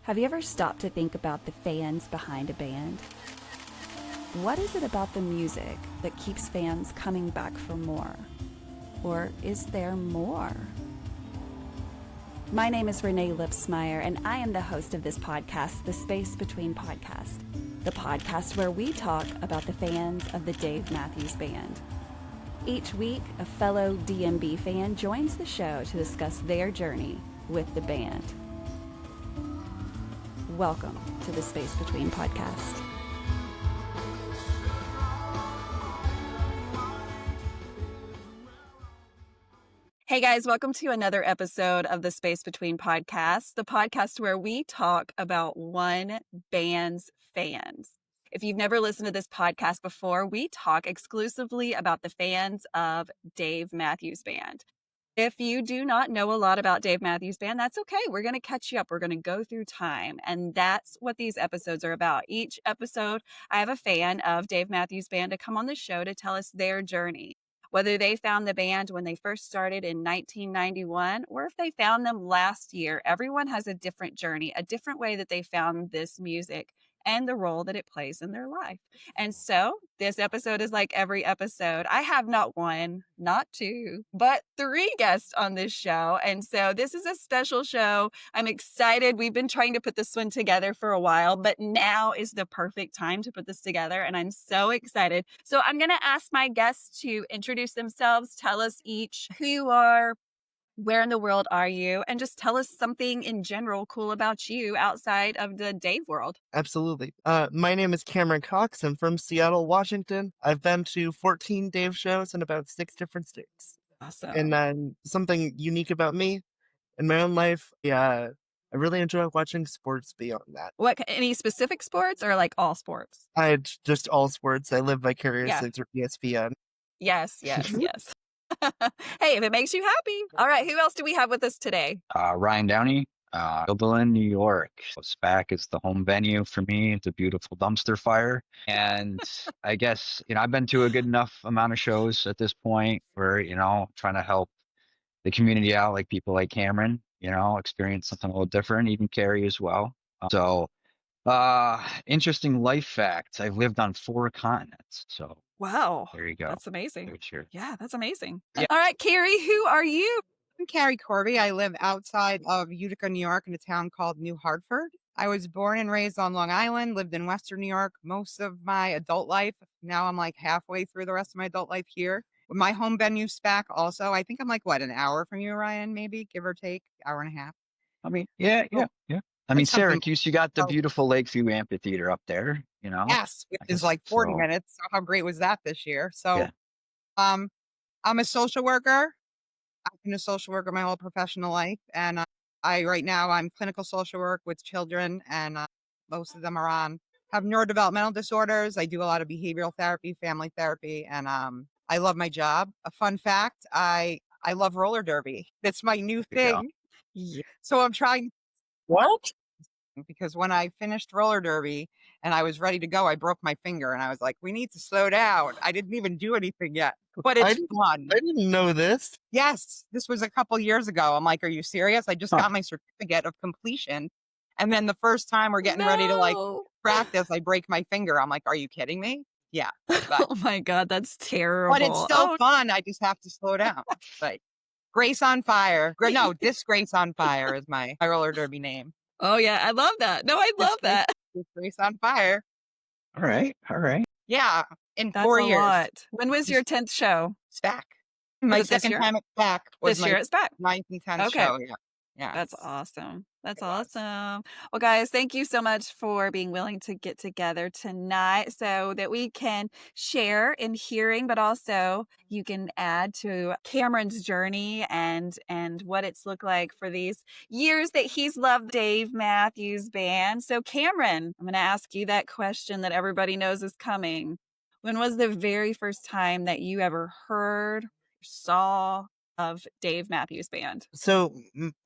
Have you ever stopped to think about the fans behind a band? What is it about the music that keeps fans coming back for more? Or is there more? My name is Renae Lipsmeyer, and I am the host of this podcast, The Space Between Podcast, the podcast where we talk about the fans of the Dave Matthews Band. Each week, a fellow DMB fan joins the show to discuss their journey with the band. Welcome to The Space Between Podcast. Hey guys, welcome to another episode of The Space Between Podcast, the podcast where we talk about one band's fans. If you've never listened to this podcast before, we talk exclusively about the fans of Dave Matthews Band. If you do not know a lot about Dave Matthews Band, that's okay. We're going to catch you up. We're going to go through time. And that's what these episodes are about. Each episode, I have a fan of Dave Matthews Band to come on the show to tell us their journey. Whether they found the band when they first started in 1991 or if they found them last year, everyone has a different journey, a different way that they found this music and the role that it plays in their life. And so this episode is like every episode. I have not one, not two, but three guests on this show. And so this is a special show. I'm excited. We've been trying to put this one together for a while, but now is the perfect time to put this together. And I'm so excited. So I'm going to ask my guests to introduce themselves, tell us each who you are, where in the world are you, and just tell us something in general cool about you outside of the Dave world. Absolutely. My name is Cameron Cox. I'm from Seattle, Washington. I've been to 14 Dave shows in about 6 different states. Awesome. And something unique about me in my own life, I really enjoy watching sports beyond that. Any specific sports or like all sports? Just all sports. I live vicariously through ESPN. Yes. Hey, if it makes you happy. All right. Who else do we have with us today? Ryan Downey, Dublin, New York. SPAC is the home venue for me. It's a beautiful dumpster fire. And I guess, I've been to a good enough amount of shows at this point where, trying to help the community out, like people like Cameron, experience something a little different, even Carrie as well. Interesting life fact. I've lived on 4 continents. So wow. There you go. That's amazing. Sure. Yeah, that's amazing. Yeah. All right, Carrie, who are you? I'm Carrie Corby. I live outside of Utica, New York, in a town called New Hartford. I was born and raised on Long Island, lived in Western New York most of my adult life. Now I'm like halfway through the rest of my adult life here. My home venue, SPAC, also. I think I'm like, an hour from you, Ryan, maybe, give or take, hour and a half. I mean, yeah. I mean, Syracuse, you got the beautiful Lakeview Amphitheater up there, Yes, which is like 40 minutes. So how great was that this year? So I'm a social worker. I've been a social worker my whole professional life. And right now I'm clinical social work with children, and most of them have neurodevelopmental disorders. I do a lot of behavioral therapy, family therapy, and I love my job. A fun fact, I love roller derby. That's my new thing. Yeah. So I'm trying. What? Because when I finished roller derby and I was ready to go, I broke my finger and I was like, we need to slow down. I didn't even do anything yet, but it's fun. I didn't know this. Yes, this was a couple years ago. I'm like, are you serious? I just got my certificate of completion. And then the first time we're getting ready to practice, I break my finger. I'm like, are you kidding me? Yeah. Oh my God, that's terrible. But it's still fun. I just have to slow down. But Grace on Fire. No, Disgrace on Fire is my roller derby name. Oh yeah, I love that. No, I love that. Grace on Fire. All right. Yeah, in That's 4 a years. lot. When was your 10th show? SPAC. My second time at SPAC was this year at SPAC. 1910 show. Yeah. That's awesome. That's awesome. Well, guys, thank you so much for being willing to get together tonight so that we can share in hearing, but also you can add to Cameron's journey and what it's looked like for these years that he's loved Dave Matthews Band. So Cameron, I'm going to ask you that question that everybody knows is coming. When was the very first time that you ever heard, saw of Dave Matthews Band? So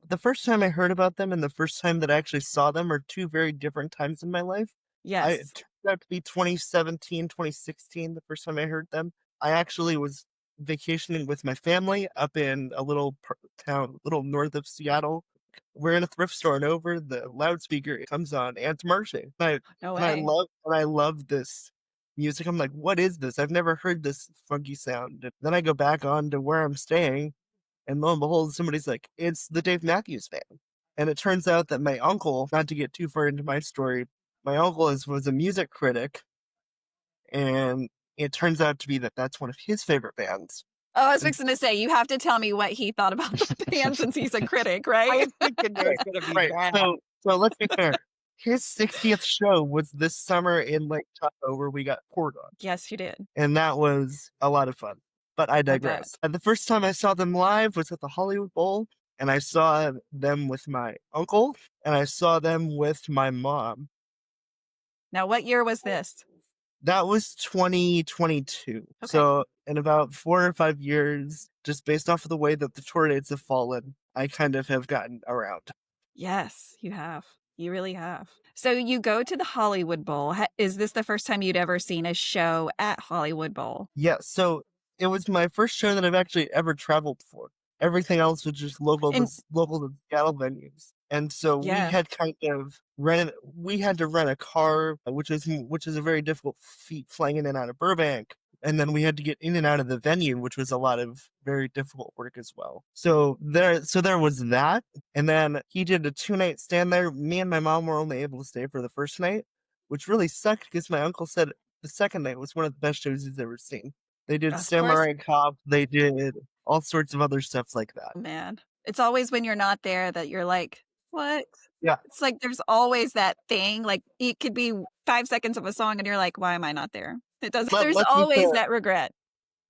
the first time I heard about them and the first time that I actually saw them are 2 very different times in my life. Yes. It turned out to be 2017, 2016, the first time I heard them. I actually was vacationing with my family up in a little town, little north of Seattle, we're in a thrift store, and over the loudspeaker it comes on Aunt Marching. No And way. I love this music. I'm like, what is this? I've never heard this funky sound. And then I go back on to where I'm staying, and lo and behold, somebody's like, it's the Dave Matthews Band. And it turns out that my uncle, not to get too far into my story, my uncle was a music critic, and it turns out to be that that's one of his favorite bands. Oh, I was fixing to say, you have to tell me what he thought about the band since he's a critic, I right? was thinking there's going to be bad. So let's be fair. His 60th show was this summer in Lake Tahoe, where we got poured on. Yes, you did. And that was a lot of fun. But I digress. And the first time I saw them live was at the Hollywood Bowl, and I saw them with my uncle, and I saw them with my mom. Now, what year was this? That was 2022. Okay. So in about 4 or 5 years, just based off of the way that the tour dates have fallen, I kind of have gotten around. Yes, you have. You really have. So you go to the Hollywood Bowl. Is this the first time you'd ever seen a show at Hollywood Bowl? Yeah, so it was my first show that I've actually ever traveled for. Everything else was just local to Seattle venues. And so we had kind of we had to rent a car, which is a very difficult feat, flying in and out of Burbank. And then we had to get in and out of the venue, which was a lot of very difficult work as well. So there was that. And then he did a 2-night stand there. Me and my mom were only able to stay for the first night, which really sucked because my uncle said the second night was one of the best shows he's ever seen. They did Samurai Cop. They did all sorts of other stuff like that. Man, it's always when you're not there that you're like, what? Yeah. It's like there's always that thing. Like it could be 5 seconds of a song and you're like, why am I not there? It doesn't. There's always that regret.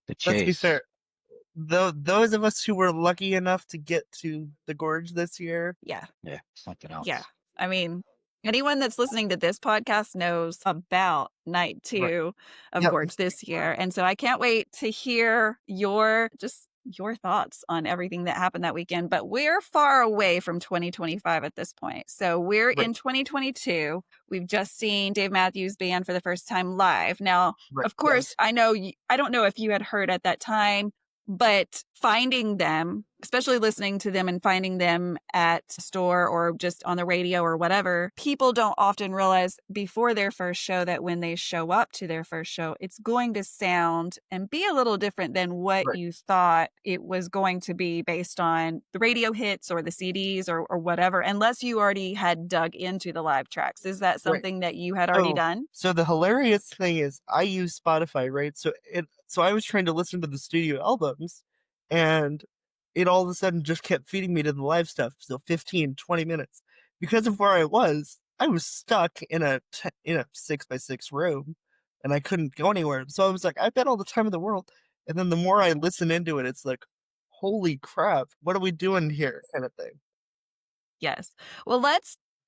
Let's be fair. Those of us who were lucky enough to get to the Gorge this year. Yeah, something else. Yeah. I mean, anyone that's listening to this podcast knows about night 2 of Gorge this year. And so I can't wait to hear your thoughts on everything that happened that weekend. But we're far away from 2025 at this point. So we're in 2022. We've just seen Dave Matthews Band for the first time live. Now, of course, I don't know if you had heard at that time, but finding them, especially listening to them and finding them at a store or just on the radio or whatever, people don't often realize before their first show that when they show up to their first show, it's going to sound and be a little different than what you thought it was going to be based on the radio hits or the CDs or whatever, unless you already had dug into the live tracks. Is that something that you had already done? So the hilarious thing is I use Spotify, right? So I was trying to listen to the studio albums, and it all of a sudden just kept feeding me to the live stuff. So 15, 20 minutes. Because of where I was stuck in a 6x6 room, and I couldn't go anywhere. So I was like, I've got all the time in the world. And then the more I listen into it, it's like, holy crap, what are we doing here? Kind of thing. Yes. Well,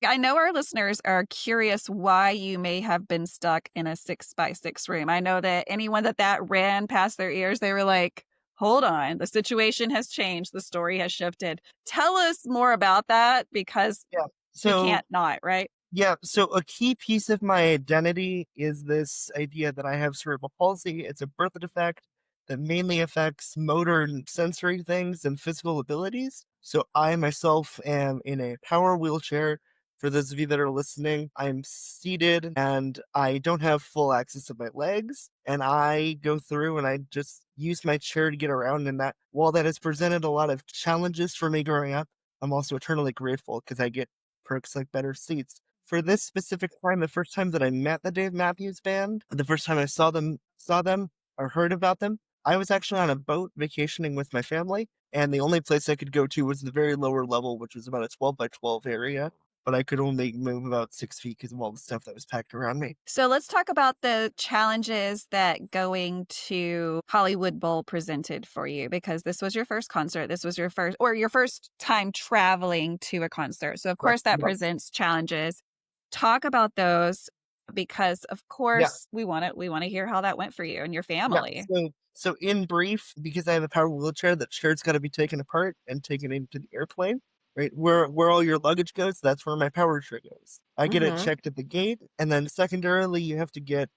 I know our listeners are curious why you may have been stuck in a 6x6 room. I know that anyone that ran past their ears, they were like, hold on, the situation has changed. The story has shifted. Tell us more about that, because you can't not, right? Yeah. So a key piece of my identity is this idea that I have cerebral palsy. It's a birth defect that mainly affects motor and sensory things and physical abilities. So I myself am in a power wheelchair. For those of you that are listening, I'm seated and I don't have full access to my legs. And I go through and I just use my chair to get around. And that, while that has presented a lot of challenges for me growing up, I'm also eternally grateful because I get perks like better seats. For this specific time, the first time that I met the Dave Matthews Band, the first time I saw them or heard about them, I was actually on a boat vacationing with my family. And the only place I could go to was the very lower level, which was about a 12x12 area. But I could only move about 6 feet because of all the stuff that was packed around me. So let's talk about the challenges that going to Hollywood Bowl presented for you, because this was your first concert. This was your first time traveling to a concert. So of course that presents challenges. Talk about those, because of course we want to hear how that went for you and your family. So in brief, because I have a power wheelchair, that chair's got to be taken apart and taken into the airplane. Right, where all your luggage goes, that's where my power chair goes. I get it checked at the gate, and then secondarily, you have to get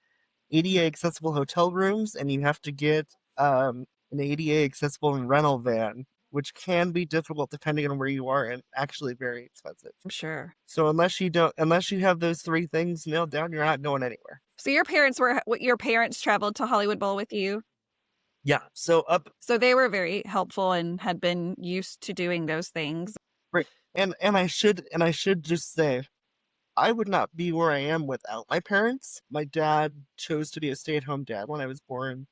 ADA accessible hotel rooms, and you have to get an ADA accessible rental van which can be difficult depending on where you are and actually very expensive. I'm sure. So unless you have those 3 things nailed down, you're not going anywhere. So your parents traveled to Hollywood Bowl with you? Yeah. So they were very helpful and had been used to doing those things. right. And I should just say, I would not be where I am without my parents. My dad chose to be a stay-at-home dad when I was born,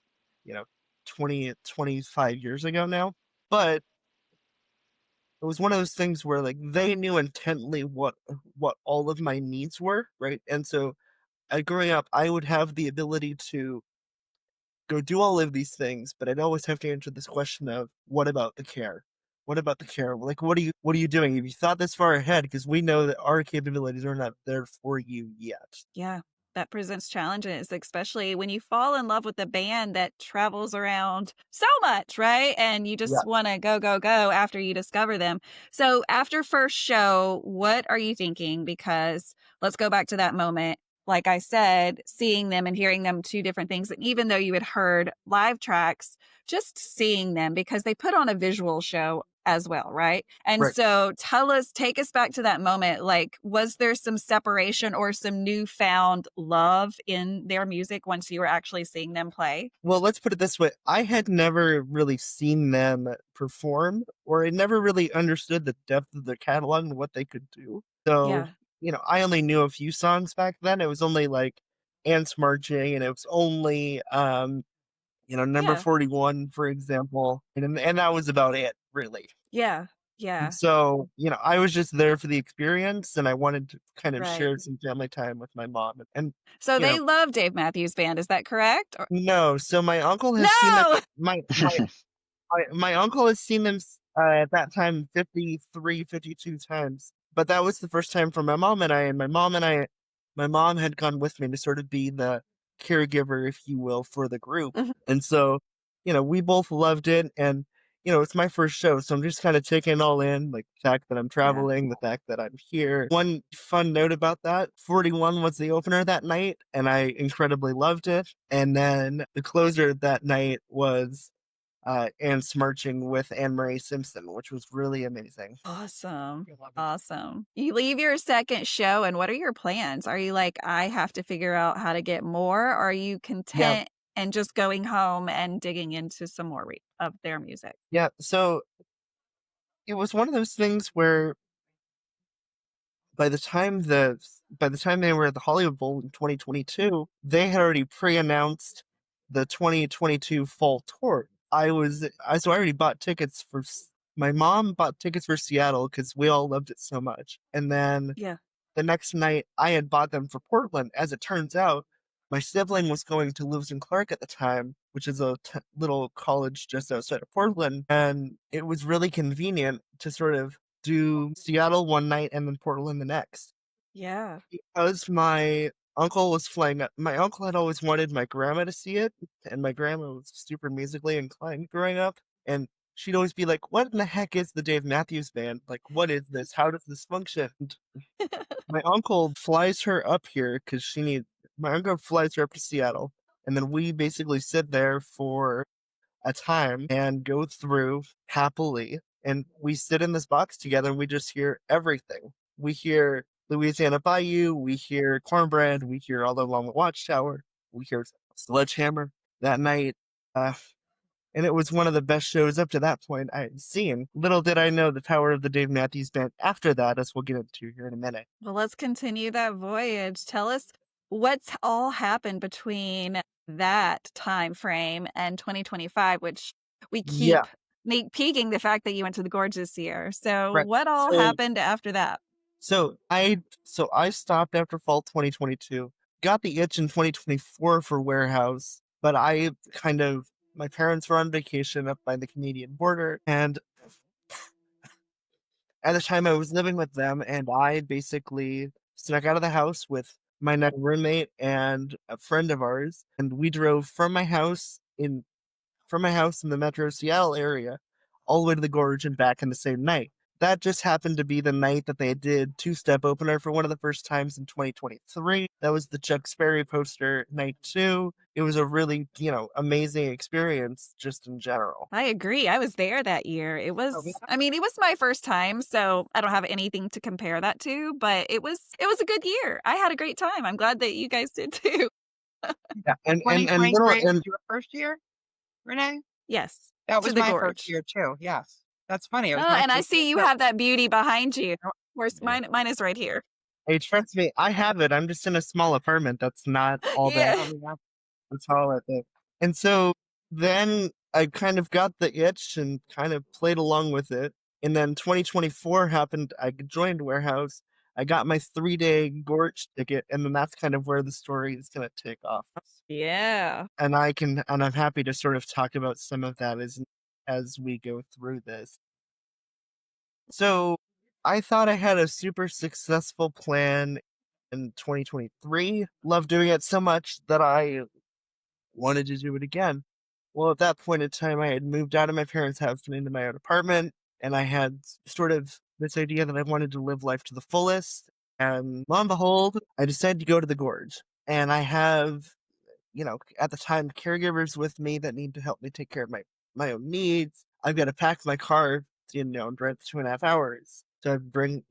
25 years ago now. But it was one of those things where like they knew intently what all of my needs were, right? And so growing up, I would have the ability to go do all of these things, but I'd always have to answer this question of what about the care? What about the care? Like, what are you doing? Have you thought this far ahead? Because we know that our capabilities are not there for you yet. Yeah, that presents challenges, especially when you fall in love with a band that travels around so much, right? And you just want to go, go, go after you discover them. So after first show, what are you thinking? Because let's go back to that moment. Like I said, seeing them and hearing them, 2 different things. And even though you had heard live tracks, just seeing them because they put on a visual show as well, right? And Right. so take us back to that moment. Like, was there some separation or some newfound love in their music once you were actually seeing them play? Well, let's put it this way. I had never really seen them perform, or I never really understood the depth of their catalog and what they could do. So, I only knew a few songs back then. It was only like Ants Marching, and it was only number 41, for example. And that was about it, really. Yeah. Yeah. So, I was just there for the experience, and I wanted to kind of Right. share some family time with my mom. And So they love Dave Matthews Band, is that correct? no, so my uncle has seen them. My uncle has seen them at that time 53, 52 times. But that was the first time for my mom and I. And my mom had gone with me to sort of be the caregiver, if you will, for the group. Mhm. And so, we both loved it. And, it's my first show. So I'm just kind of taking it all in, like the fact that I'm traveling, the fact that I'm here. One fun note about that, 41 was the opener that night, and I incredibly loved it. And then the closer that night was Ants Marching with Anne-Marie Simpson, which was really amazing. Awesome. Awesome. You leave your second show, and what are your plans? Are you like, I have to figure out how to get more? Or are you content and just going home and digging into some more of their music? Yeah. So it was one of those things where by the time they were at the Hollywood Bowl in 2022, they had already pre-announced the 2022 fall tour. I already bought tickets for. My mom bought tickets for Seattle because we all loved it so much, and then the next night I had bought them for Portland. As it turns out, my sibling was going to Lewis and Clark at the time, which is a little college just outside of Portland, and it was really convenient to sort of do Seattle one night and then Portland the next. Yeah. Because my uncle was flying up. My uncle had always wanted my grandma to see it, and my grandma was super musically inclined growing up, and she'd always be like, "What in the heck is the Dave Matthews Band? Like, what is this? How does this function?" My uncle flies her up here because my uncle flies her up to Seattle, and then we basically sit there for a time and go through happily, and we sit in this box together and we just hear everything. We hear Louisiana Bayou, we hear Cornbread, we hear All Along the Watchtower, we hear Sledgehammer that night. And it was one of the best shows up to that point I had seen. Little did I know the power of the Dave Matthews Band after that, as we'll get into here in a minute. Well, let's continue that voyage. Tell us what's all happened between that time frame and 2025, which we keep peaking the fact that you went to the Gorge this year. So what all happened after that? So I stopped after fall 2022, got the itch in 2024 for Warehouse, but my parents were on vacation up by the Canadian border, and at the time I was living with them, and I basically snuck out of the house with my next roommate and a friend of ours, and we drove from my house in the Metro Seattle area all the way to the Gorge and back in the same night. that just happened to be the night that they did two-step opener for one of the first times in 2023. That was the Chuck Sperry poster night 2. It was a really, amazing experience just in general. I agree. I was there that year. It was it was my first time, so I don't have anything to compare that to, but it was a good year. I had a great time. I'm glad that you guys did too. Yeah, and 2023 was your first year, Renae? Yes. That was the my gorge. first year too. Yes. That's funny. It was Oh, my and I first see you year. have that beauty behind you. Where's Yeah. mine is right here. Hey, trust me, I have it. I'm just in a small apartment. That's not all Yeah. that's all I think. And so then I kind of got the itch and kind of played along with it. And then 2024 happened. I joined Warehouse. I got my 3-day gorge ticket, and then that's kind of where the story is going to take off. Yeah. And I'm happy to sort of talk about some of that as we go through this. So I thought I had a super successful plan in 2023. Loved doing it so much that I wanted to do it again. Well, at that point in time, I had moved out of my parents' house and into my own apartment, and I had sort of this idea that I wanted to live life to the fullest. And lo and behold, I decided to go to the gorge. And I have, at the time, caregivers with me that need to help me take care of my own needs. I've got to pack my car, and drive 2.5 hours. So I bring,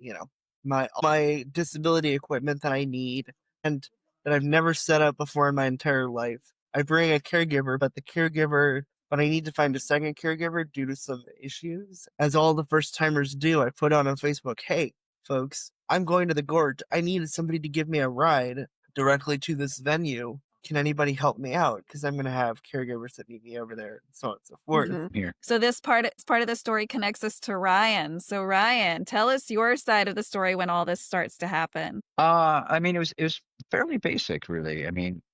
my disability equipment that I need and that I've never set up before in my entire life. I bring a caregiver, but I need to find a second caregiver due to some issues. As all the first timers do, I put on Facebook, hey, folks, I'm going to the gorge. I needed somebody to give me a ride directly to this venue. Can anybody help me out? Because I'm going to have caregivers that need me over there, and so on and so forth. Here. So this part of the story connects us to Ryan. So Ryan, tell us your side of the story when all this starts to happen. It was fairly basic, really.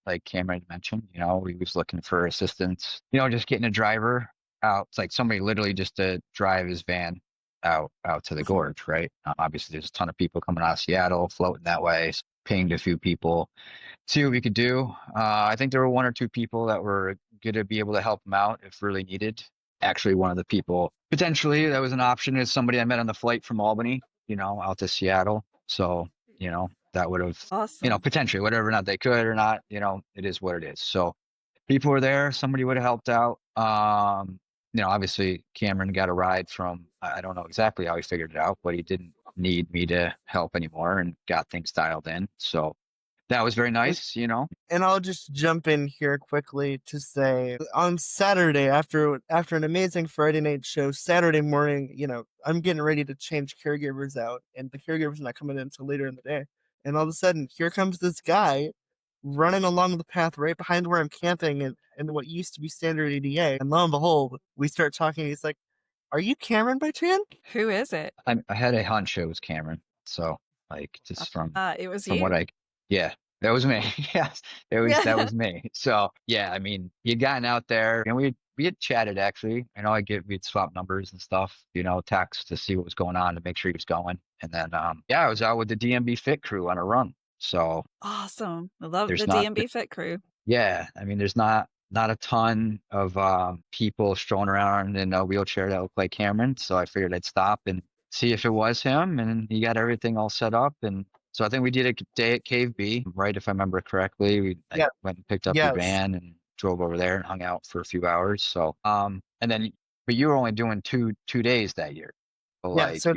Like Cameron mentioned, we was looking for assistance, just getting a driver out. It's like somebody literally just to drive his van out to the gorge, right? Obviously, there's a ton of people coming out of Seattle, floating that way. So pinged a few people, see what we could do. I think there were 1 or 2 people that were going to be able to help him out if really needed. Actually, one of the people potentially that was an option is somebody I met on the flight from Albany, out to Seattle. So, that would have, Awesome. potentially whatever or not they could or not, it is what it is. So people were there. Somebody would have helped out. Obviously Cameron got a ride from, I don't know exactly how he figured it out, but he didn't need me to help anymore and got things dialed in. So that was very nice, And I'll just jump in here quickly to say on Saturday, after an amazing Friday night show, Saturday morning, I'm getting ready to change caregivers out, and the caregiver's not coming in until later in the day. And all of a sudden, here comes this guy running along the path right behind where I'm camping in what used to be standard ADA. And lo and behold, we start talking. He's like, "Are you Cameron by chance?" Who is it? I had a hunch it was Cameron. So just from it was from you. what yeah, that was me. Yes, that was me. So yeah, you'd gotten out there and we had chatted actually. We'd swap numbers and stuff, text to see what was going on to make sure he was going. And then I was out with the DMB Fit crew on a run. So awesome. I love the there's not DMB Fit crew. Yeah, there's not a ton of people strolling around in a wheelchair that look like Cameron. So I figured I'd stop and see if it was him, and he got everything all set up. And so I think we did a day at Cave B, right? If I remember correctly, I went and picked up your van and drove over there and hung out for a few hours. So and then, but you were only doing two days that year. So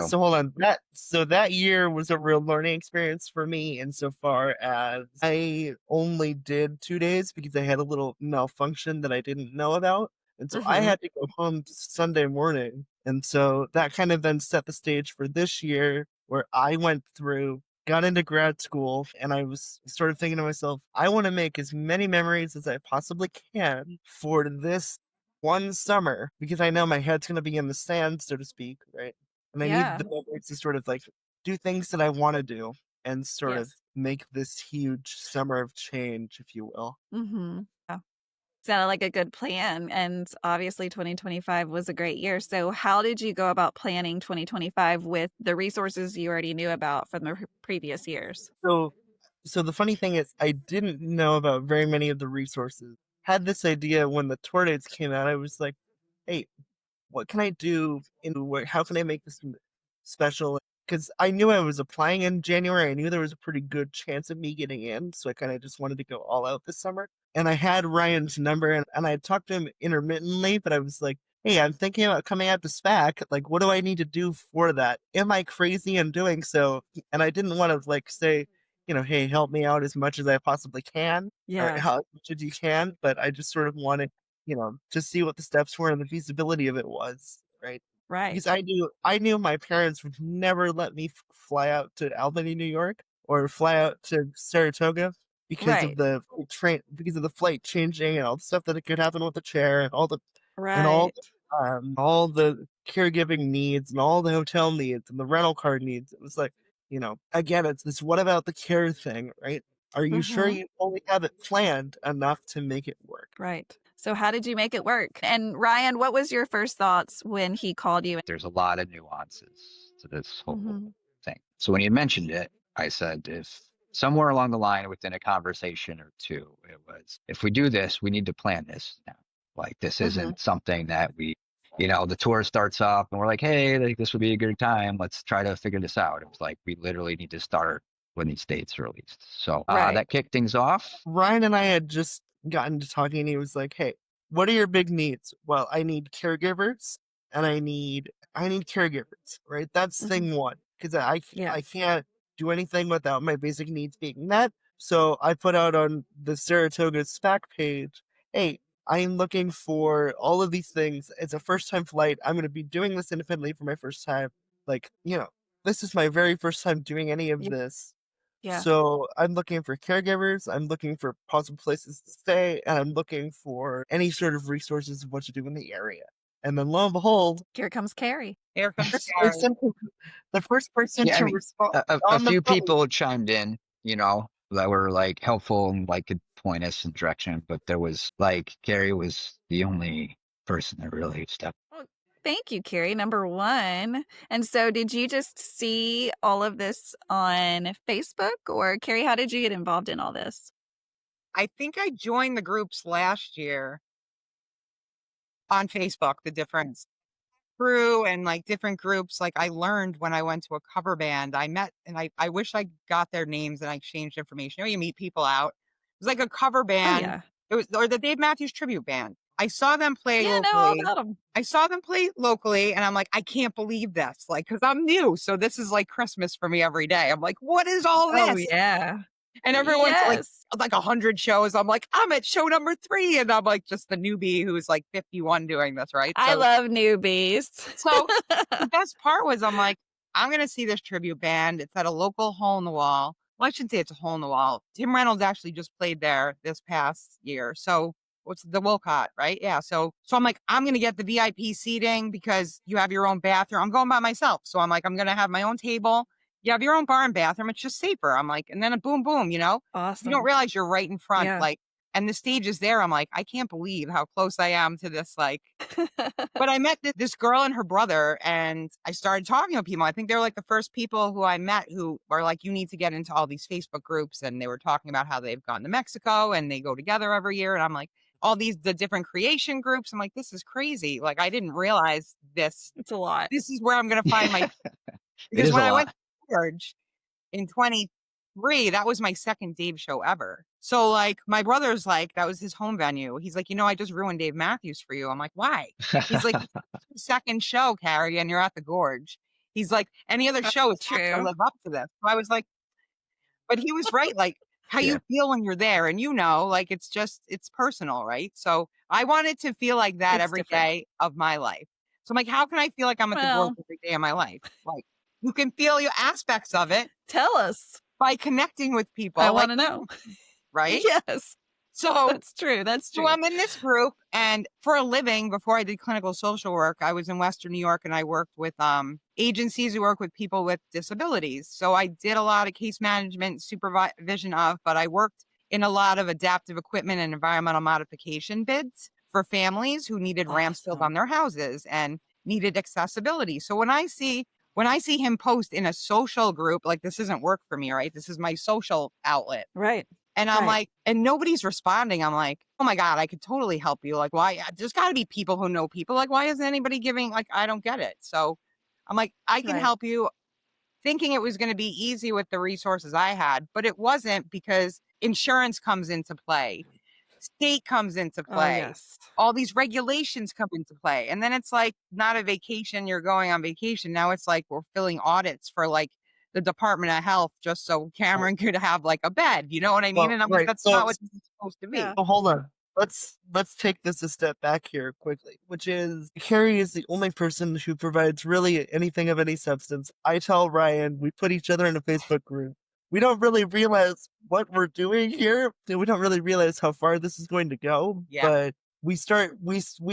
So hold on. That year was a real learning experience for me insofar as I only did 2 days because I had a little malfunction that I didn't know about. And so I had to go home Sunday morning. And so that kind of then set the stage for this year where I went through, got into grad school, and I was sort of thinking to myself, I want to make as many memories as I possibly can for this one summer because I know my head's going to be in the sand, so to speak, right? And I need the memories to sort of do things that I want to do and sort of make this huge summer of change, if you will. Yeah. Sounded like a good plan. And obviously 2025 was a great year. So how did you go about planning 2025 with the resources you already knew about from the previous years? So the funny thing is I didn't know about very many of the resources. Had this idea when the tour dates came out. I was like, hey, what can I do? How can I make this special? Because I knew I was applying in January. I knew there was a pretty good chance of me getting in. So I kind of just wanted to go all out this summer. And I had Ryan's number and I talked to him intermittently, but I was like, hey, I'm thinking about coming out to SPAC. Like, what do I need to do for that? Am I crazy in doing so? And I didn't want to like say, hey, help me out as much as I possibly can, or Yeah. how much as you can. But I just sort of wanted, to see what the steps were and the feasibility of it was, right? Right. Because I knew my parents would never let me fly out to Albany, New York, or fly out to Saratoga because of Right. the because of the flight changing and all the stuff that could happen with the chair and all the Right. all the caregiving needs and all the hotel needs and the rental car needs. It was like, again, it's this what about the care thing, right? Are you sure Mhm. you only have it planned enough to make it work? Right. So how did you make it work? And Ryan, what was your first thoughts when he called you? There's a lot of nuances to this whole Mhm. thing. So when you mentioned it, I said, if somewhere along the line within a conversation or two, it was, if we do this, we need to plan this now. Like, this Mhm. isn't something that we, the tour starts up and we're like, hey, like, this would be a good time. Let's try to figure this out. It was like, we literally need to start when these dates are released. So Right. that kicked things off. Ryan and I had just gotten to talking, and he was like, "Hey, what are your big needs?" Well, I need caregivers, and I need caregivers, right? That's Mhm. thing one, because I Yeah. can't do anything without my basic needs being met. So I put out on the Saratoga SPAC page, "Hey, I'm looking for all of these things. It's a first time flight. I'm going to be doing this independently for my first time. Like, this is my very first time doing any of Yeah. this." Yeah. So I'm looking for caregivers, I'm looking for possible places to stay, and I'm looking for any sort of resources of what to do in the area. And then lo and behold, Here comes Carrie. Here comes first Carrie. person, the first person Yeah, I to mean, respond a on the few phone. people chimed in, that were like helpful and like could point us in direction, but there was like Carrie was the only person that really stepped. Well, thank you, Carrie, number one. And so did you just see all of this on Facebook, or Carrie, how did you get involved in all this? I think I joined the groups last year on Facebook, the different crew and like different groups. Like I learned when I went to a cover band, I met and I wish I got their names and I exchanged information. You meet people out. It was like a cover Oh, band. yeah. It was, or the Dave Matthews tribute band. I saw them play Yeah, I know all locally. about them. I saw them play locally and I'm like, I can't believe this. Like, cause I'm new. So this is like Christmas for me every day. I'm like, what is all Oh, this? yeah. And everyone's Yes. like 100 shows. I'm like, I'm at show number 3. And I'm like just the newbie who's like 51 doing this, right? I love newbies. So the best part was I'm like, I'm going to see this tribute band. It's at a local hole in the wall. Well, I shouldn't say it's a hole in the wall. Tim Reynolds actually just played there this past year. So what's the Wolcott, right? Yeah. So I'm like, I'm going to get the VIP seating because you have your own bathroom. I'm going by myself. So I'm like, I'm going to have my own table. You have your own bar and bathroom. It's just safer. I'm like, and then a boom, boom, you don't Awesome. realize you're right in front. Yeah. Like, and the stage is there. I'm like, I can't believe how close I am to this, like, but I met this girl and her brother, and I started talking to people. I think they were like the first people who I met who were like, you need to get into all these Facebook groups. And they were talking about how they've gone to Mexico and they go together every year. And I'm like, the different creation groups. I'm like, this is crazy. Like, I didn't realize this. It's a lot. This is where I'm going to find my, It because is a when I went lot. to George in 23, that was my second Dave show ever. So like my brother's like, that was his home venue. He's like, I just ruined Dave Matthews for you. I'm like, why? He's like, second show, Carrie, and you're at the Gorge. He's like, any other show is not going to True. live up to this. So I was like, but he was right. Like how Yeah. you feel when you're there. And like, it's personal, right? So I wanted to feel like that It's every different. day of my life. So I'm like, how can I feel like I'm at the Gorge Well, every day of my life? Like you can feel your aspects of it tell us. by connecting with people. I Like, want to know. right? Yes. So That's true. That's So true. I'm in this group, and for a living, before I did clinical social work, I was in Western New York, and I worked with agencies who work with people with disabilities. So I did a lot of case management, supervision of, but I worked in a lot of adaptive equipment and environmental modification bids for families who needed ramps built Awesome. on their houses and needed accessibility. So when I see him post in a social group, like this isn't work for me, right? This is my social outlet. Right. And I'm like, and nobody's responding. I'm like, oh my God, I could totally help you. Like, why? There's got to be people who know people. Like, why isn't anybody giving? Like, I don't get it. So I'm like, I can help you, thinking it was going to be easy with the resources I had, but it wasn't, because insurance comes into play. State comes into play. Yes. All these regulations come into play. And then it's like not a vacation. You're going on vacation. Now it's like we're filling audits for like the Department of Health just so Cameron could have like a bed. You know what I mean? Well, And I'm like, right. that's So, not what this is supposed to be. Yeah. so hold on. Let's take this a step back here quickly, which is Carrie is the only person who provides really anything of any substance. I tell Ryan, we put each other in a Facebook group. We don't really realize what we're doing here. We don't really realize how far this is going to go. Yeah. But we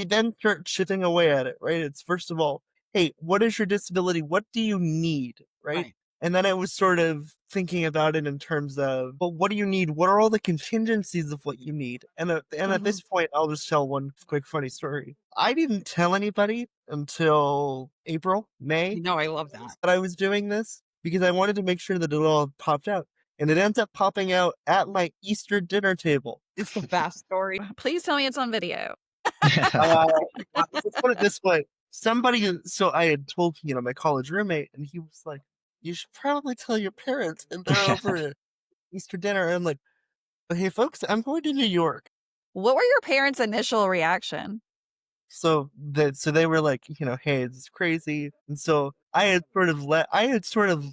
then start chipping away at it, right? It's first of all, hey, what is your disability? What do you need? Right. And then I was sort of thinking about it in terms of, well, what do you need? What are all the contingencies of what you need? And at this point, I'll just tell one quick funny story. I didn't tell anybody until April, May. No, I love that. That I was doing this because I wanted to make sure that it all popped out. And it ends up popping out at my Easter dinner table. It's the best story. Please tell me it's on video. Let's put it this way. So I had told, my college roommate, and he was like, you should probably tell your parents, and they're over at Easter dinner. And I'm like, but hey, folks, I'm going to New York. What were your parents' initial reaction? So they were like, hey, this is crazy. And so I had sort of,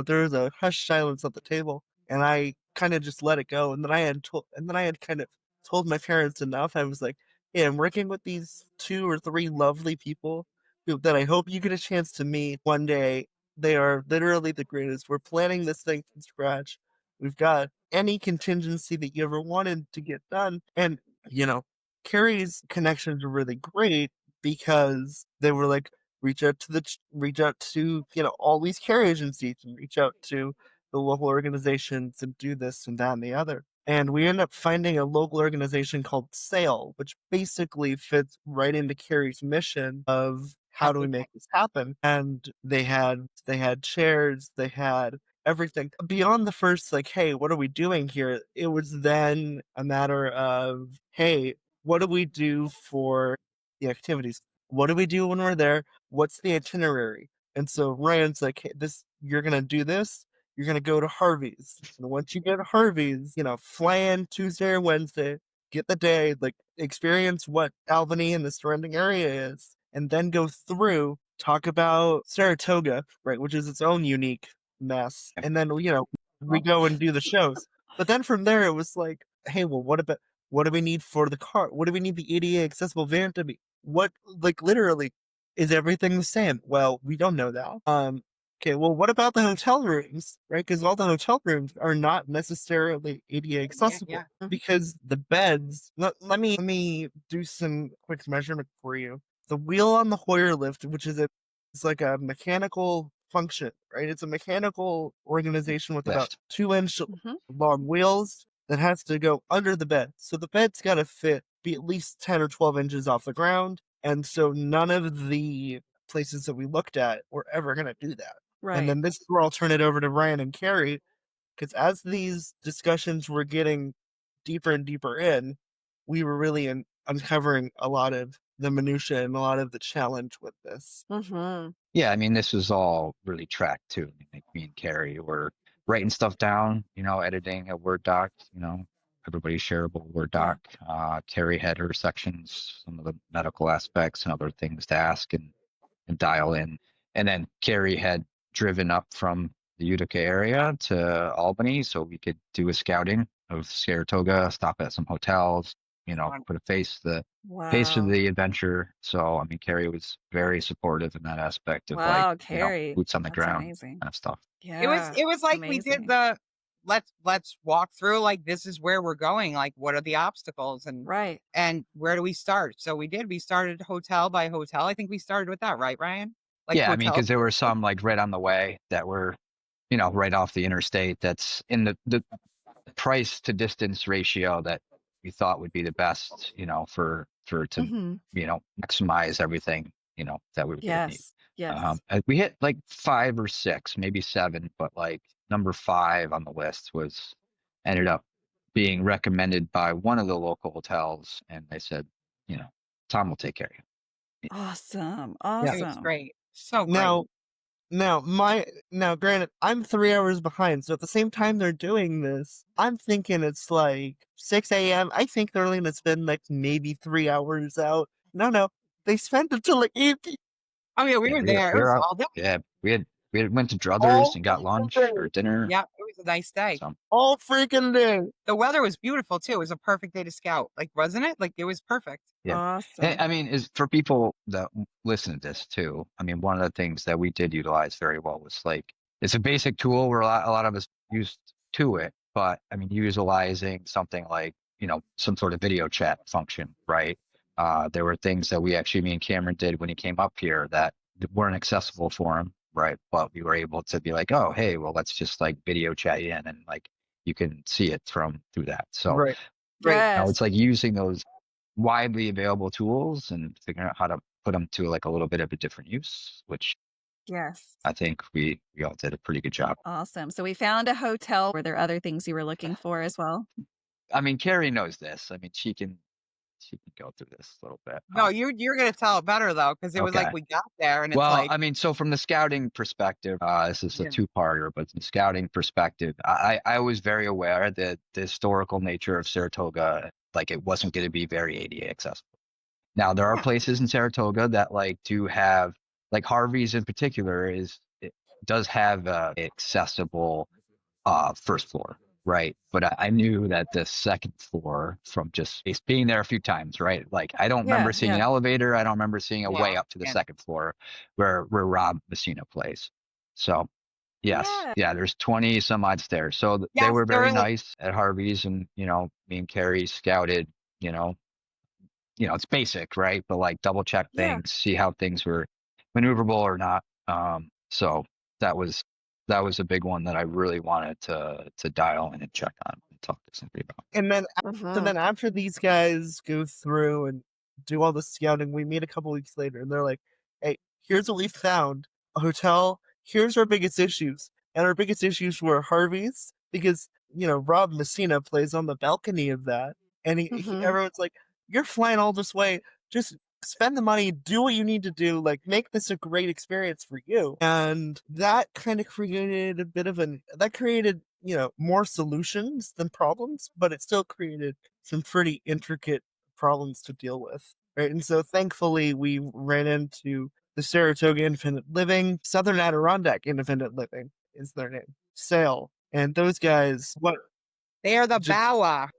there was a hushed silence at the table, and I kind of just let it go. And then I had kind of told my parents enough. I was like, hey, I'm working with these 2 or 3 lovely people that I hope you get a chance to meet one day. They are literally the greatest. We're planning this thing from scratch. We've got any contingency that you ever wanted to get done. And, Carrie's connections are really great because they were like, reach out to, all these care agencies and reach out to the local organizations and do this and that and the other. And we end up finding a local organization called SAIL, which basically fits right into Carrie's mission of how do we make this happen? And they had chairs, they had everything. Beyond the first, like, hey, what are we doing here? It was then a matter of, hey, what do we do for the activities? What do we do when we're there? What's the itinerary? And so Ryan's like, hey, you're going to do this. You're going to go to Harvey's. And once you go to Harvey's, fly in Tuesday or Wednesday, get the day, like experience what Albany and the surrounding area is, and then go through, talk about Saratoga, right, which is its own unique mess. And then, we go and do the shows. But then from there, it was like, hey, well, what do we need for the car? What do we need the ADA accessible van to be? What, like, literally, is everything the same? Well, we don't know that. Okay, well, what about the hotel rooms, right? Because all the hotel rooms are not necessarily ADA accessible because the beds. Let me do some quick measurement for you. The wheel on the Hoyer lift, which is it's like a mechanical function, right? It's a mechanical organization with about 2-inch long wheels that has to go under the bed. So the bed's got to be at least 10 or 12 inches off the ground. And so none of the places that we looked at were ever going to do that. Right. And then this is where I'll turn it over to Ryan and Carrie, because as these discussions were getting deeper and deeper in, we were really uncovering a lot of the minutia and a lot of the challenge with this. Yeah, I mean, this was all really tracked too. Like me and Carrie were writing stuff down, editing a Word doc, everybody's shareable Word doc. Carrie had her sections, some of the medical aspects and other things to ask and dial in. And then Carrie had driven up from the Utica area to Albany so we could do a scouting of Saratoga, stop at some hotels, put a face to the adventure. So, I mean, Carrie was very supportive in that aspect of Carrie. Boots on the ground amazing. kind of stuff. Yeah, it was like amazing. We did the let's walk through, like, this is where we're going, like, what are the obstacles and where do we start? So we started hotel by hotel. I think we started with that, right, Ryan? Like, yeah, I mean, because there were some like right on the way that were, right off the interstate. That's in the price to distance ratio that we thought would be the best, for to maximize everything, that we would need. Yes. We hit like 5 or 6, maybe 7, but like number 5 on the list ended up being recommended by one of the local hotels, and they said, Tom will take care of you. Awesome. It was Awesome. great. So great. Now, granted, I'm 3 hours behind, so at the same time they're doing this, I'm thinking it's like 6 a.m. I think they're only gonna spend like maybe 3 hours out. No, they spent until like 8 p.m. Oh yeah, we were there. We It were was out. all day. Yeah, we went to Druthers all and got freaking lunch day. or dinner. Yeah, it was a nice day. So, All freaking day. The weather was beautiful too. It was a perfect day to scout. Like, wasn't it? Like, it was perfect. yeah. Awesome. I mean, is for people that listen to this too. I mean, one of the things that we did utilize very well was like it's a basic tool where a lot of us used to it, but I mean, utilizing something like some sort of video chat function, right? There were things that me and Cameron did when he came up here that weren't accessible for him, right? But we were able to be like, oh, hey, well, let's just like video chat you in, and like you can see it through that. So Right. Yes. it's like using those widely available tools and figuring out how to put them to like a little bit of a different use, which Yes. I think we all did a pretty good job. Awesome. So we found a hotel. Were there other things you were looking for as well? I mean, Carrie knows this. I mean, she can go through this a little bit. No, you're gonna tell it better though, because it was like Okay. we got there and it's Well, like I mean, so from the scouting perspective, this is a Yeah. two-parter, but from the scouting perspective, I was very aware that the historical nature of Saratoga, like it wasn't going to be very ADA accessible. Now, there are Yeah. places in Saratoga that like do have, like Harvey's in particular, it does have a accessible first floor, right? But I knew that the second floor, from just being there a few times, right? Like I don't remember seeing an elevator. I don't remember seeing a way up to the Yeah. second floor where Rob Messina plays. So yes, yeah, there's 20 some odd stairs. So they Yes, were there very is. nice at Harvey's, and me and Carrie scouted, it's basic, right? But like double check Yeah. things, see how things were maneuverable or not. So that was a big one that I really wanted to dial in and check on and talk to somebody about. And then Mhm. so then after these guys go through and do all the scouting, we meet a couple weeks later and they're like, hey, here's what we found. A hotel, here's our biggest issues. And our biggest issues were Harvey's because, Rob Messina plays on the balcony of that. And Mhm. everyone's like, you're flying all this way. Just spend the money, do what you need to do, like make this a great experience for you. And that kind of created more solutions than problems, but it still created some pretty intricate problems to deal with. Right. And so thankfully we ran into the Saratoga Independent Living, Southern Adirondack Independent Living is their name. Sale. And those guys, They are the Bowa.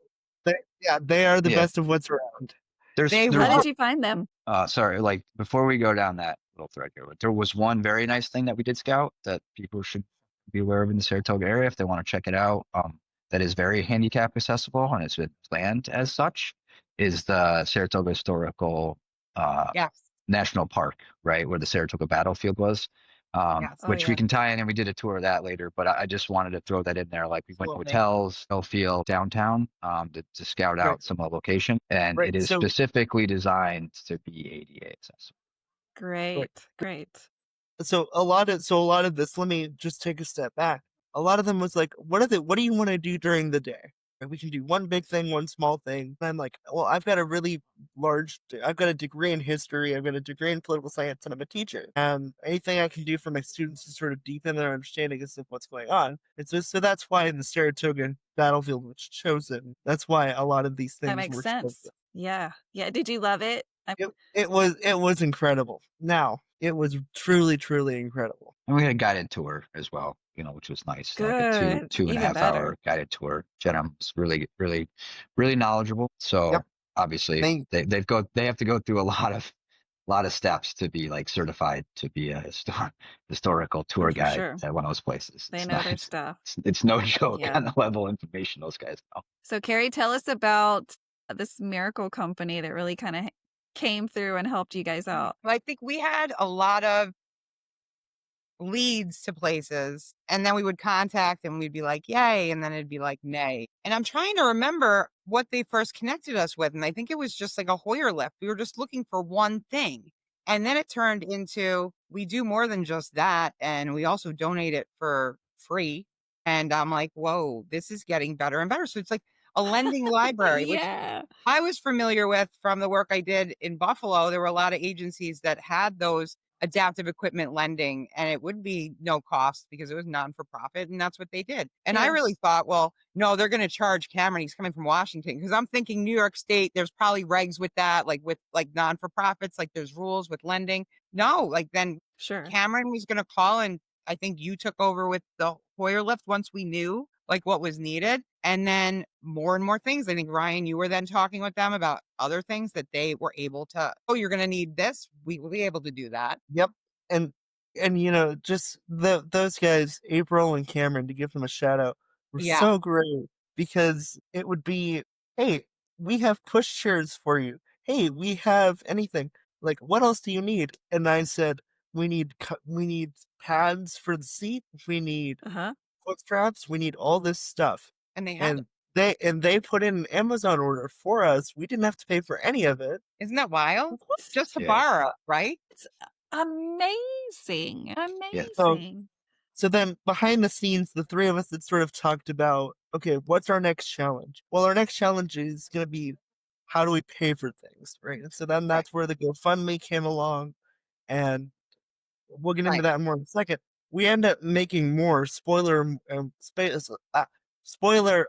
they are the best of what's around. How did you find them? Sorry, like before we go down that little thread here, there was one very nice thing that we did scout that people should be aware of in the Saratoga area if they want to check it out. That is very handicap accessible and it's been planned as such. Is the Saratoga Historical Yes. National Park, right, where the Saratoga battlefield was. Yes. Which we can tie in, and we did a tour of that later. But I just wanted to throw that in there. Like we went to hotels, Hillfield, downtown, to scout out some of the location, and it is specifically designed to be ADA accessible. Great. So a lot of this, let me just take a step back. A lot of them was like, what do you want to do during the day? We can do one big thing, one small thing. And I'm like, well, I've got a degree in history, I've got a degree in political science, and I'm a teacher. And anything I can do for my students to sort of deepen their understanding of what's going on. So that's why the Saratoga battlefield was chosen. That's why a lot of these things That makes were sense. chosen. Yeah. Did you love it? It was incredible. Now, it was truly, truly incredible. And we had a guided tour as well, which was nice. Good. Like a two and a half hour guided tour. Jenna was really, really, really knowledgeable. So obviously they have to go through a lot of steps to be like certified to be a historical tour guide at one of those places. They know their stuff. It's no joke on the level of information those guys know. So Carrie, tell us about this miracle company that really kind of came through and helped you guys out. I think we had a lot of leads to places, and then we would contact them. We'd be like, yay. And then it'd be like, nay. And I'm trying to remember what they first connected us with. And I think it was just like a Hoyer lift. We were just looking for one thing. And then it turned into, we do more than just that. And we also donate it for free. And I'm like, whoa, this is getting better and better. So it's like a lending library, which Yeah. I was familiar with from the work I did in Buffalo. There were a lot of agencies that had those adaptive equipment lending, and it would be no cost because it was non-for-profit, and that's what they did. And I Yeah. really thought, well, no, they're going to charge Cameron. He's coming from Washington, because I'm thinking New York State, there's probably regs with that, like with like non-for-profits, like there's rules with lending. No, like then Sure. Cameron was going to call, and I think you took over with the Hoyer lift once we knew like what was needed. And then more and more things. I think, Ryan, you were then talking with them about other things that they were able to, oh, you're going to need this. We will be able to do that. Yep. And you know, just those guys, April and Cameron, to give them a shout out, were Yeah. so great, because it would be, hey, we have push chairs for you. Hey, we have anything. Like, what else do you need? And I said, we need pads for the seat. We need Uh-huh. foot straps. We need all this stuff. And they had And they put in an Amazon order for us. We didn't have to pay for any of it. Isn't that wild? Just to Yeah. borrow, right? It's amazing. Yeah. Amazing. So then behind the scenes, the three of us had sort of talked about, okay, what's our next challenge? Well, our next challenge is going to be, how do we pay for things, right? And so then that's where the GoFundMe came along, and we'll get into Right. that more in a second. We end up making more, spoiler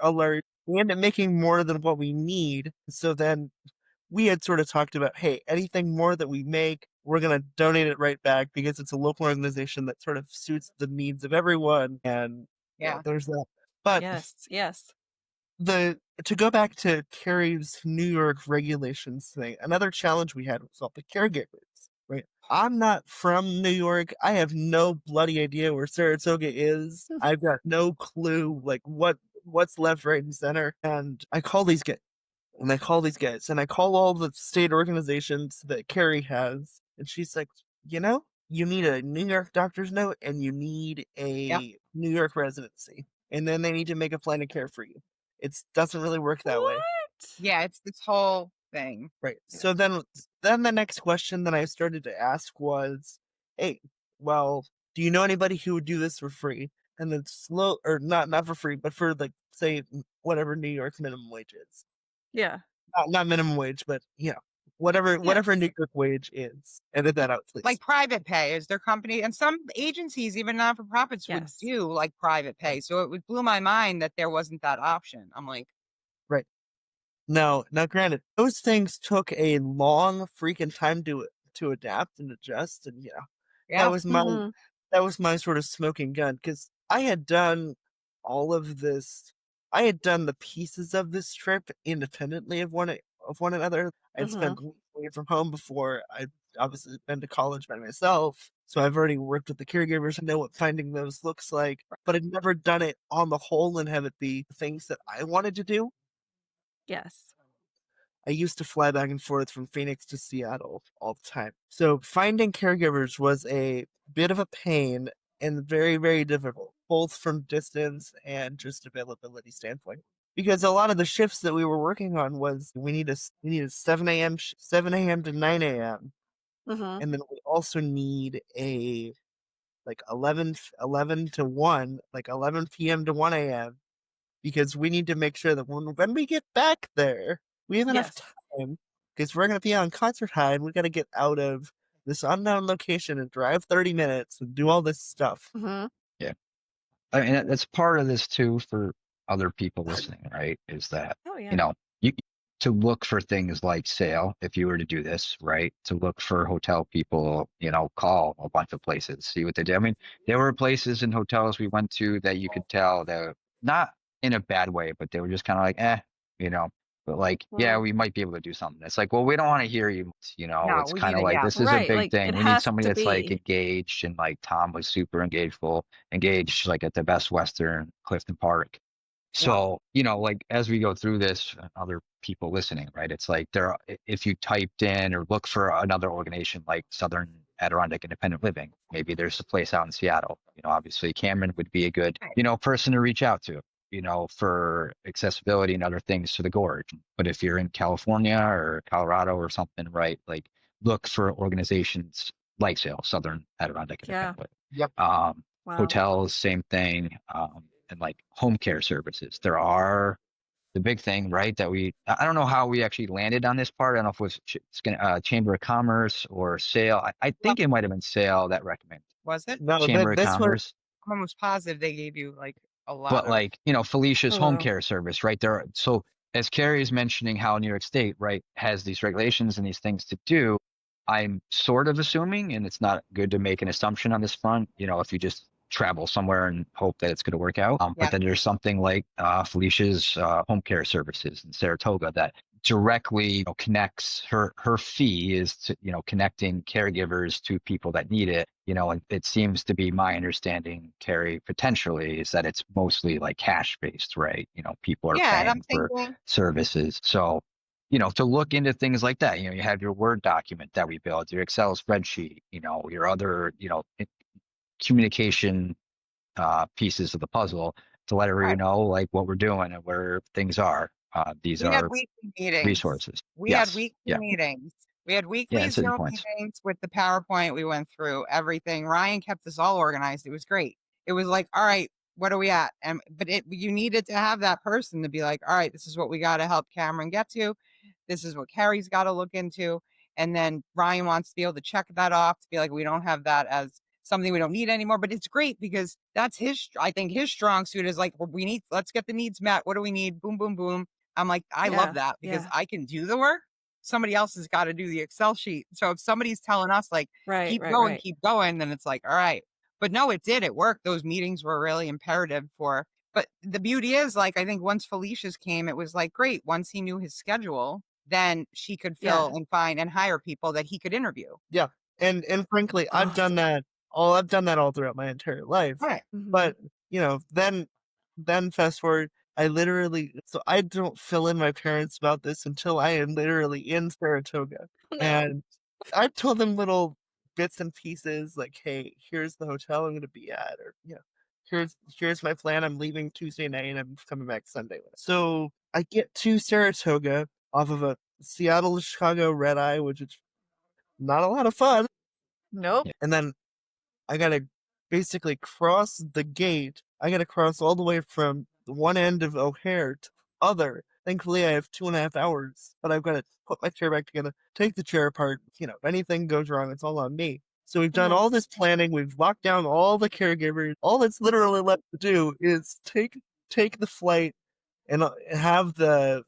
alert, we end up making more than what we need. So then we had sort of talked about, hey, anything more that we make, we're going to donate it right back, because it's a local organization that sort of suits the needs of everyone. And Yeah. there's that. But Yes. to go back to Carrie's New York regulations thing, another challenge we had was all the caregivers, right? I'm not from New York. I have no bloody idea where Saratoga is. I've got no clue, like, what's left, right, and center. And I call these guys, and I call all the state organizations that Carrie has, and she's like, you need a New York doctor's note, and you need a New York residency, and then they need to make a plan of care for you. It doesn't really work that way. Yeah, it's this whole thing. Right. So then the next question that I started to ask was, hey, well, do you know anybody who would do this for free? And then not for free, but for, like, say, whatever New York minimum wage is. Yeah. Not minimum wage, but whatever New York wage is. Edit that out, please. Like private pay is their company, and some agencies, even non-for-profits, would do like private pay. So it blew my mind that there wasn't that option. I'm like, right. Now, granted, those things took a long freaking time to adapt and adjust, and that was my sort of smoking gun, because I had done all of this. I had done the pieces of this trip independently of one another. I'd spent weeks away from home before. I'd obviously been to college by myself, so I've already worked with the caregivers. I know what finding those looks like, but I'd never done it on the whole and have it be things that I wanted to do. Yes. I used to fly back and forth from Phoenix to Seattle all the time. So finding caregivers was a bit of a pain and very, very difficult, both from distance and just availability standpoint. Because a lot of the shifts that we were working on was we need a 7 a.m. to 9 a.m. And then we also need a like 11 to 1, like 11 p.m. to 1 a.m. because we need to make sure that when we get back there, we have enough time, because we're going to be on concert high and we got to get out of this unknown location and drive 30 minutes and do all this stuff. Yeah. I mean, that's part of this too for other people listening, right? Is that, you to look for things like sale, if you were to do this, right? To look for hotel people, call a bunch of places, see what they do. I mean, there were places in hotels we went to that you could tell that, not in a bad way, but they were just kind of like, but like, we might be able to do something. It's like, well, we don't want to hear you, it's kind of like, this is a big thing. We need somebody that's like engaged, and like Tom was super engaged, like at the Best Western Clifton Park. So, like as we go through this, other people listening, right? It's like if you typed in or look for another organization like Southern Adirondack Independent Living, maybe there's a place out in Seattle. Obviously Cameron would be a good, person to reach out to, for accessibility and other things to the gorge. But if you're in California or Colorado or something, right? Like look for organizations like Southern Adirondack Independent Living. Yep. Hotels, same thing. And like home care services. There are the big thing, right? That I don't know how we actually landed on this part. I don't know if it was Chamber of Commerce or Sale. I think it might have been Sale that recommended Was it? No, Chamber of this was Commerce. I'm almost positive they gave you like a lot But of. like, Felicia's Oh, home wow. care service, right there. So as Carrie is mentioning how New York State, right, has these regulations and these things to do, I'm sort of assuming, and it's not good to make an assumption on this front, if you just travel somewhere and hope that it's going to work out. Yeah. But then there's something like Felicia's home care services in Saratoga that directly connects her fee is to connecting caregivers to people that need it, and it seems to be my understanding, Carrie, potentially, is that it's mostly like cash based, right? People are Yeah, and I'm paying for thinking, services. So to look into things like that, you have your Word document that we build, your Excel spreadsheet, your other communication pieces of the puzzle to let everybody right, know like what we're doing and where things are. These we had are weekly meetings. resources. We had Yes. weekly Yeah. meetings. We had Yeah. weekly And certain Zoom points. meetings with the PowerPoint. We went through everything. Ryan kept us all organized. It was great. It was like, all right, what are we at? But you needed to have that person to be like, all right, this is what we got to help Cameron get to. This is what Carrie's got to look into. And then Ryan wants to be able to check that off to be like, we don't have that as something we don't need anymore. But it's great because that's I think his strong suit is like, well, let's get the needs met. What do we need? Boom, boom, boom. I'm like, I love that because I can do the work. Somebody else has got to do the Excel sheet. So if somebody's telling us like, keep going, then it's like, all right. But no, it did. It worked. Those meetings were really imperative for. But the beauty is, like, I think once Felicia's came, it was like, great. Once he knew his schedule, then she could fill and find and hire people that he could interview. Yeah. And frankly, I've done that all throughout my entire life. Right. But, then fast forward, so I don't fill in my parents about this until I am literally in Saratoga. And I told them little bits and pieces like, hey, here's the hotel I'm going to be at, or, here's my plan. I'm leaving Tuesday night and I'm coming back Sunday. So I get to Saratoga off of a Seattle to Chicago red eye, which is not a lot of fun. Nope. And then I gotta basically cross the gate. I gotta cross all the way from one end of O'Hare to the other. Thankfully, I have 2.5 hours, but I've got to put my chair back together, take the chair apart. If anything goes wrong, it's all on me. So we've done all this planning. We've locked down all the caregivers. All that's literally left to do is take the flight and have the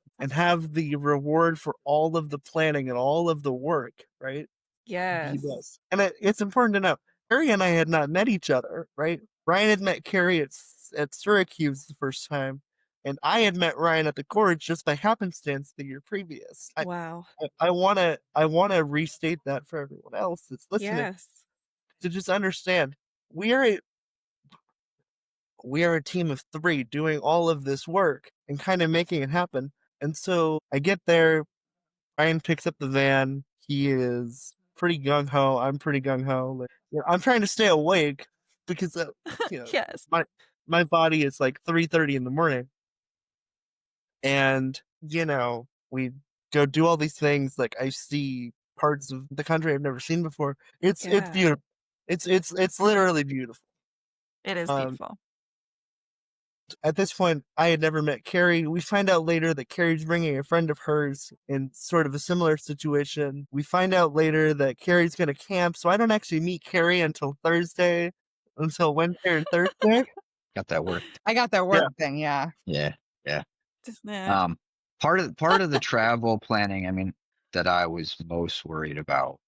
reward for all of the planning and all of the work, right? Yes. And it's important to know, Carrie and I had not met each other, right? Ryan had met Carrie at Syracuse the first time, and I had met Ryan at the Gorge just by happenstance the year previous. Wow. I wanna restate that for everyone else that's listening, Yes. to just understand we are a team of 3 doing all of this work and kind of making it happen. And so I get there, Ryan picks up the van. He is pretty gung ho. I'm pretty gung ho. Like, I'm trying to stay awake because Yes. my body is like 3:30 in the morning, and we go do all these things. Like, I see parts of the country I've never seen before. It's beautiful. It's literally beautiful. It is beautiful. At this point, I had never met Carrie. We find out later that Carrie's bringing a friend of hers in sort of a similar situation. We find out later that Carrie's going to camp, so I don't actually meet Carrie until Wednesday or Thursday. Got that work. I got that work thing. Yeah. Yeah. Yeah. Part of the travel planning, I mean, that I was most worried about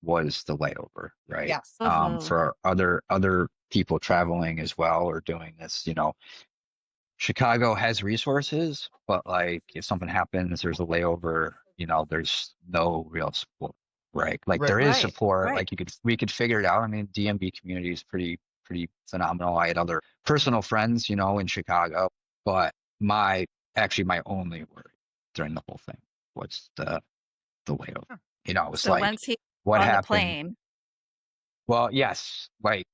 was the layover, right? Yes. For other people traveling as well or doing this, Chicago has resources, but like if something happens, there's a layover, there's no real support, right? Like there is support, like we could figure it out. I mean, DMV community is pretty phenomenal. I had other personal friends, in Chicago, but my only worry during the whole thing was the layover. It was so like, once he what on happened? The plane. Well, yes, like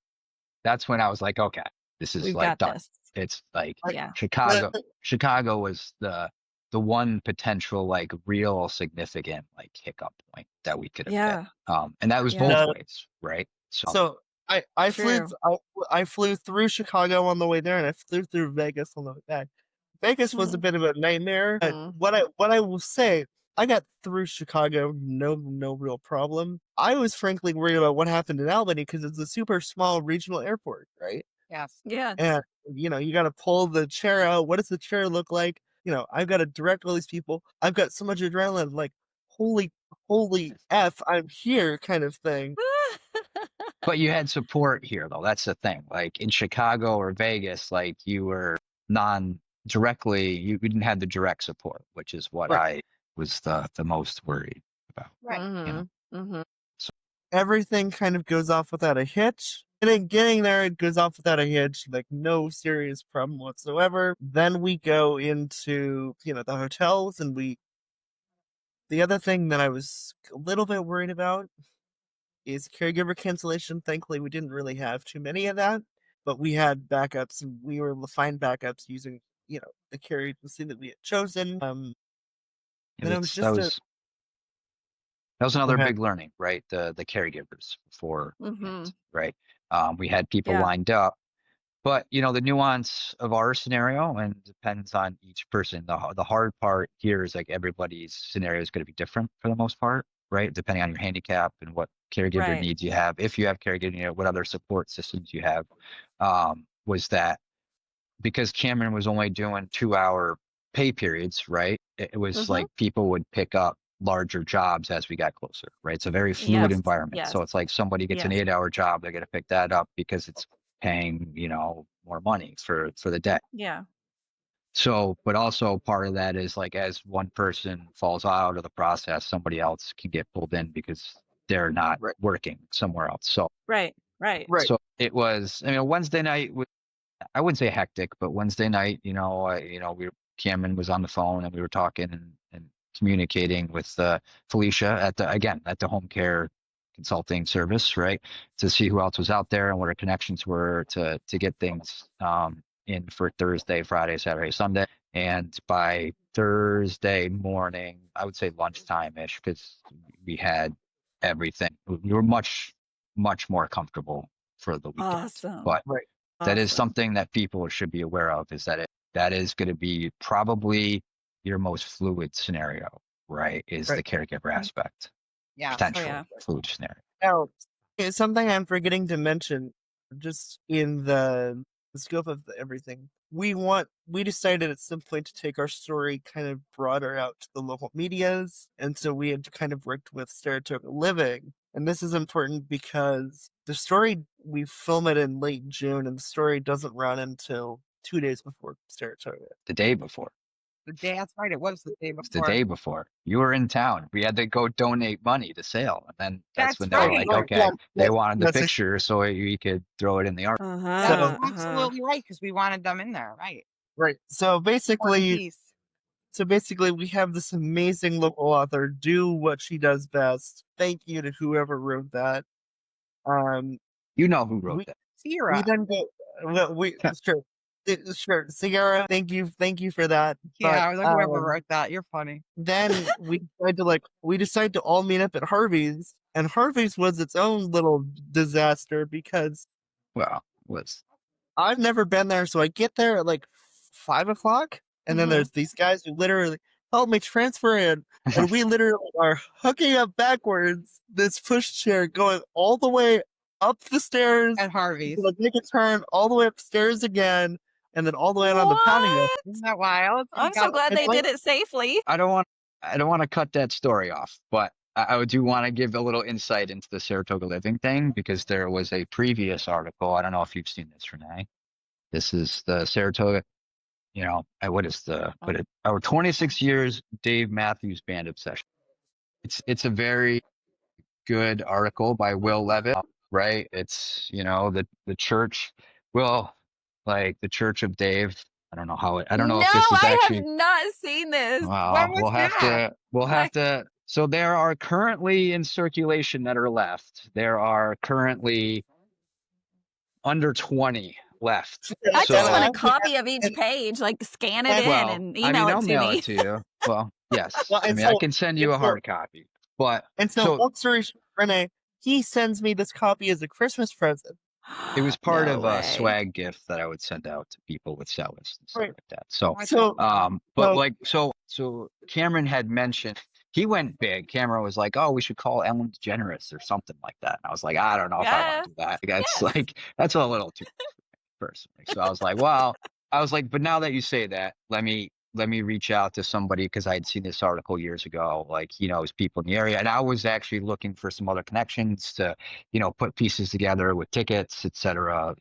that's when I was like, okay, this is like done. This. It's like Yeah. Chicago was the one potential like real significant like hiccup point that we could have hit. And that was both ways, right? So I flew through Chicago on the way there, and I flew through Vegas on the way back. Vegas was a bit of a nightmare. What I will say, I got through Chicago, no real problem. I was frankly worried about what happened in Albany because it's a super small regional airport, right? Yes. Yeah. And you got to pull the chair out. What does the chair look like? I've got to direct all these people. I've got so much adrenaline, like holy F, I'm here kind of thing. But you had support here, though. That's the thing. Like in Chicago or Vegas, like you were non-directly, you didn't have the direct support, which is what I was the most worried about. Right. So everything kind of goes off without a hitch. And then getting there, it goes off without a hitch, like no serious problem whatsoever. Then we go into, the hotels, and the other thing that I was a little bit worried about is caregiver cancellation. Thankfully, we didn't really have too many of that, but we had backups, and we were able to find backups using, the care agency that we had chosen. And it was just that was another big learning, right? The caregivers for it, right? We had people lined up, but the nuance of our scenario and depends on each person. The hard part here is like everybody's scenario is going to be different for the most part, right? Depending on your handicap and what caregiver needs you have. If you have caregiver, what other support systems you have, was that because Cameron was only doing 2-hour pay periods, right? It was like people would pick up larger jobs as we got closer, right? It's a very fluid environment. Yes. So it's like somebody gets an 8-hour job, they're going to pick that up because it's paying, more money for the day. Yeah. So, but also part of that is like as one person falls out of the process, somebody else can get pulled in because they're not working somewhere else. So, Right. So it was, Wednesday night was, I wouldn't say hectic, but Wednesday night, Cameron was on the phone and we were talking and communicating with Felicia at the home care consulting service, right, to see who else was out there and what our connections were to get things in for Thursday, Friday, Saturday, Sunday. And by Thursday morning, I would say lunchtime-ish, because we had everything. We were much more comfortable for the weekend. Awesome. But that is something that people should be aware of, is that that is going to be probably your most fluid scenario, right? Is the caregiver aspect. Yeah. Potential fluid scenario. Now, it's something I'm forgetting to mention, just in the scope of everything. We decided at some point to take our story kind of broader out to the local medias, and so we had kind of worked with Saratoga Living. And this is important because the story, we film it in late June, and the story doesn't run until 2 days before Saratoga. The day before. That's right. It was the day before. It's the day before. You were in town. We had to go donate money to sale. And then that's when they were like, okay, they wanted the picture so we could throw it in the art. That's absolutely right, because we wanted them in there, right? Right. So basically, we have this amazing local author do what she does best. Thank you to whoever wrote that. You know who wrote that? Sierra. We then go. Sure, Sierra. Thank you for that. Yeah, whoever wrote that, you're funny. Then we decided to all meet up at Harvey's, and Harvey's was its own little disaster because, I've never been there, so I get there at like 5:00, and then there's these guys who literally help me transfer in, and we literally are hooking up backwards this pushchair going all the way up the stairs at Harvey's, like make a turn all the way upstairs again, and then all the way out on the patio. Isn't that wild? I'm so glad they did it safely. I don't want to cut that story off, but I do want to give a little insight into the Saratoga Living thing, because there was a previous article. I don't know if you've seen this, Renae. This is the Saratoga, our 26 years Dave Matthews Band Obsession. It's a very good article by Will Levitt, right? It's, the church, like the Church of Dave. I don't know if this is actually. I have not seen this. Well, we'll have to. So there are currently in circulation that are left. There are currently under 20 left. I just want a copy of each page, like scan it in and email it to me. I'll mail it to you. Well, yes. I can send you a hard copy. But long story short, Renae, he sends me this copy as a Christmas present. It was part No of a way. swag gift that I would send out to people with sellers and stuff Right. like that. So, So, but so like, so Cameron had mentioned he went big. Cameron was like, "Oh, we should call Ellen DeGeneres or something like that." And I was like, "I don't know if I want Yes. to do that. That's Yes. like that's a little too personally." So I was like, but now that you say that, let me reach out to somebody because I had seen this article years ago. Like he knows people in the area, and I was actually looking for some other connections to, put pieces together with tickets, etc.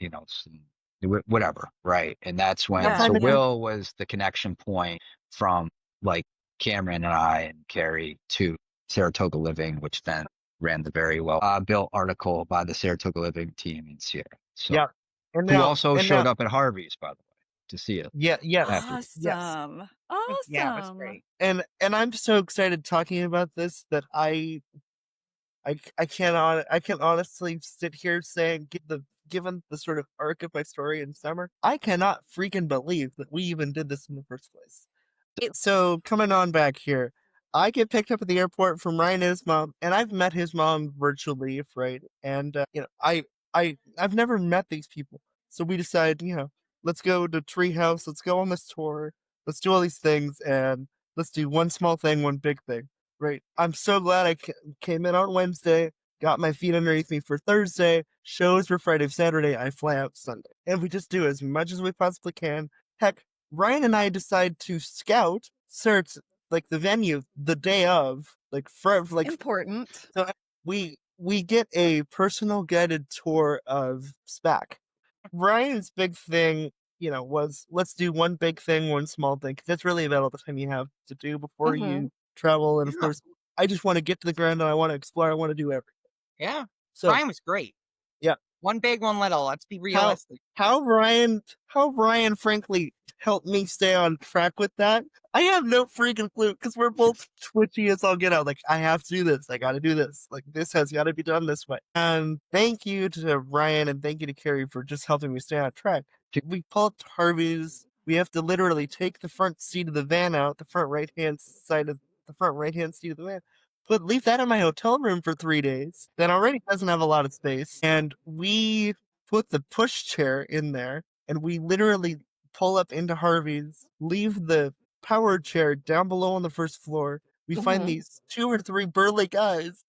Whatever, right? And that's I'll when Yeah. so find a Yeah. group. Will was the connection point from like Cameron and I and Carrie to Saratoga Living, which then ran the very well built article by the Saratoga Living team in Sierra. So Yeah. And who now, also and now, showed up at Harvey's, by the way, to see it yes, afterwards. yes. Awesome. Yeah, it was Awesome. great. And I'm so excited talking about this that I can honestly sit here saying, given the sort of arc of my story in summer, I cannot freaking believe that we even did this in the first place. So coming on back here, I get picked up at the airport from Ryan and his mom, and I've met his mom virtually, right? And I've never met these people, so we decide, let's go to Treehouse, let's go on this tour, let's do all these things, and let's do one small thing, one big thing, right? I'm so glad I came in on Wednesday, got my feet underneath me for Thursday. Shows were Friday, Saturday. I fly out Sunday, and we just do as much as we possibly can. Heck, Ryan and I decide to scout, search like the venue the day of, Important. so we get a personal guided tour of SPAC. Ryan's big thing, was let's do one big thing, one small thing, because that's really about all the time you have to do before Mm-hmm. you travel. And of Yeah. course, I just want to get to the ground and I want to explore. I want to do everything. Yeah. So Ryan was great. yeah, One big, one little. Let's be realistic. how Ryan frankly helped me stay on track with that. I have no freaking clue because we're both twitchy as all get out. Like, I have to do this. I got to do this. Like, this has got to be done this way. And thank you to Ryan and thank you to Carrie for just helping me stay on track. We pull up to Harvey's. We have to literally take the front seat of the van out, the front right hand seat of the van. But leave that in my hotel room for 3 days. That already doesn't have a lot of space. And we put the push chair in there, and we literally pull up into Harvey's, leave the power chair down below on the first floor. We find Mhm. these 2 or 3 burly guys.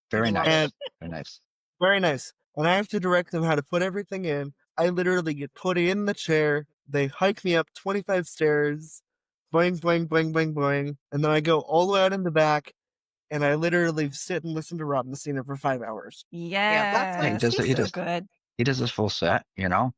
Very Love nice. And Very nice. very nice. And I have to direct them how to put everything in. I literally get put in the chair. They hike me up 25 stairs, boing, boing, boing, boing, boing. And then I go all the way out in the back, and I literally sit and listen to Rob Messina for 5 hours. Yeah, that's Yeah, he Yes. does. He's He so does. good. He does his full set.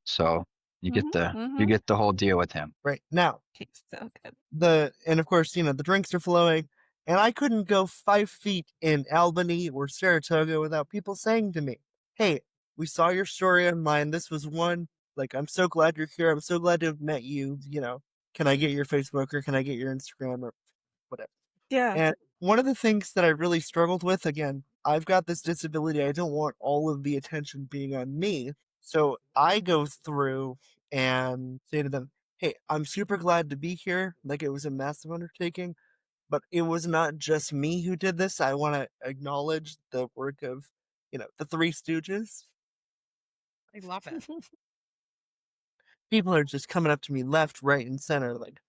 So you get Mm-hmm. the whole deal with him. Right now, He's so good. and of course, the drinks are flowing, and I couldn't go 5 feet in Albany or Saratoga without people saying to me, "Hey, we saw your story online. This was one. Like, I'm so glad you're here. I'm so glad to have met you. Can I get your Facebook or can I get your Instagram or whatever?" Yeah. And one of the things that I really struggled with, again, I've got this disability. I don't want all of the attention being on me. So I go through and say to them, "Hey, I'm super glad to be here. Like, it was a massive undertaking, but it was not just me who did this. I want to acknowledge the work of, the Three Stooges." I love it. People are just coming up to me left, right, and center, like,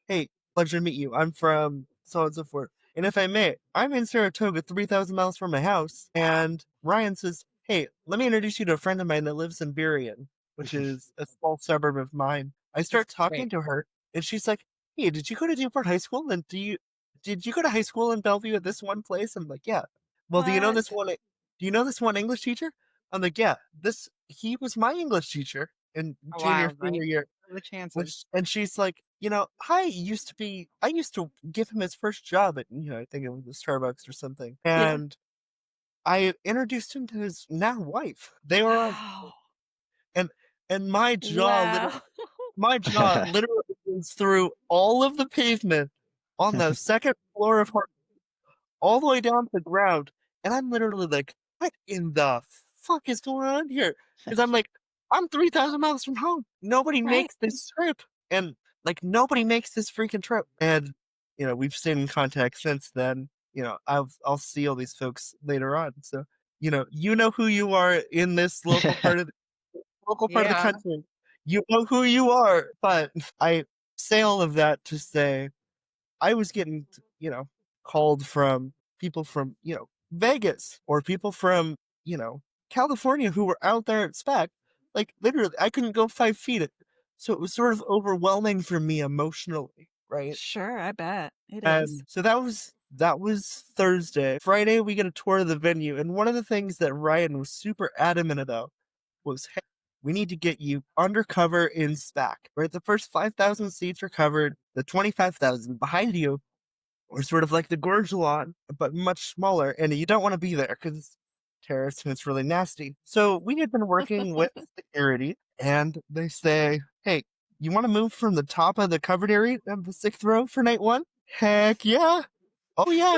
"Hey, pleasure to meet you. I'm from so on and so forth. And if I may, I'm in Saratoga, 3,000 miles from my house." And Ryan says, "Hey, let me introduce you to a friend of mine that lives in Burien, which is a small suburb of mine." I start talking Great. to her, and she's like, "Hey, did you go to Newport High School? And did you go to high school in Bellevue at this one place?" I'm like, "Yeah." "Well, do you know this What? one? Do you know this one English teacher?" I'm like, "Yeah, he was my English teacher in Oh, junior, wow, senior right? year." What are the chances? And she's like, "I used to give him his first job at, I think it was a Starbucks or something. Yeah. And I introduced him to his now wife. They were on, Wow. and and Wow. my jaw literally goes through all of the pavement on the second floor of her, all the way down to the ground. And I'm literally like, "What in the fuck is going on here?" Because I'm like, I'm 3,000 miles from home. Nobody Right. makes this trip. And like, nobody makes this freaking trip. And, we've stayed in contact since then. I'll see all these folks later on. So you know who you are in this local part of the country. You know who you are. But I say all of that to say I was getting, called from people from, Vegas or people from, California who were out there at SPAC. Like literally, I couldn't go 5 feet. So it was sort of overwhelming for me emotionally, right? Sure, I bet it is. So that was Thursday. Friday, we get a tour of the venue, and one of the things that Ryan was super adamant about was, hey, we need to get you undercover in SPAC. Right, the first 5,000 seats are covered. The 25,000 behind you are sort of like the Gorgelon, but much smaller, and you don't want to be there because it's terrorists and it's really nasty. So we had been working with security, and they say, hey, you want to move from the top of the covered area of the 6th row for night 1? Heck yeah. Oh yeah.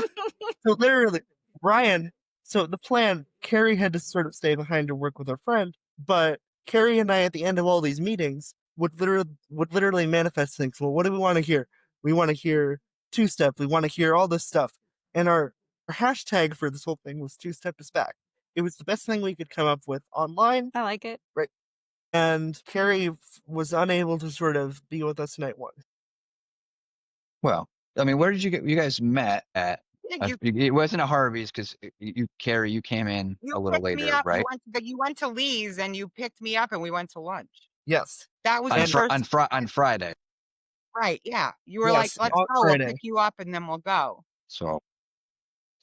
So literally, Ryan, so the plan, Carrie had to sort of stay behind to work with her friend, but Carrie and I at the end of all these meetings would literally manifest things. Well, what do we want to hear? We want to hear 2-step. We want to hear all this stuff. And our hashtag for this whole thing was 2-step to SPAC. It was the best thing we could come up with online. I like it. Right. And Carrie was unable to sort of be with us night 1. Well, I mean, where did you guys met at? It wasn't at Harvey's because Carrie, you came in a little later, right? You went to Lee's and you picked me up and we went to lunch. Yes. That was on Friday. Right, yeah. You were like, let's go, we'll pick you up and then we'll go. So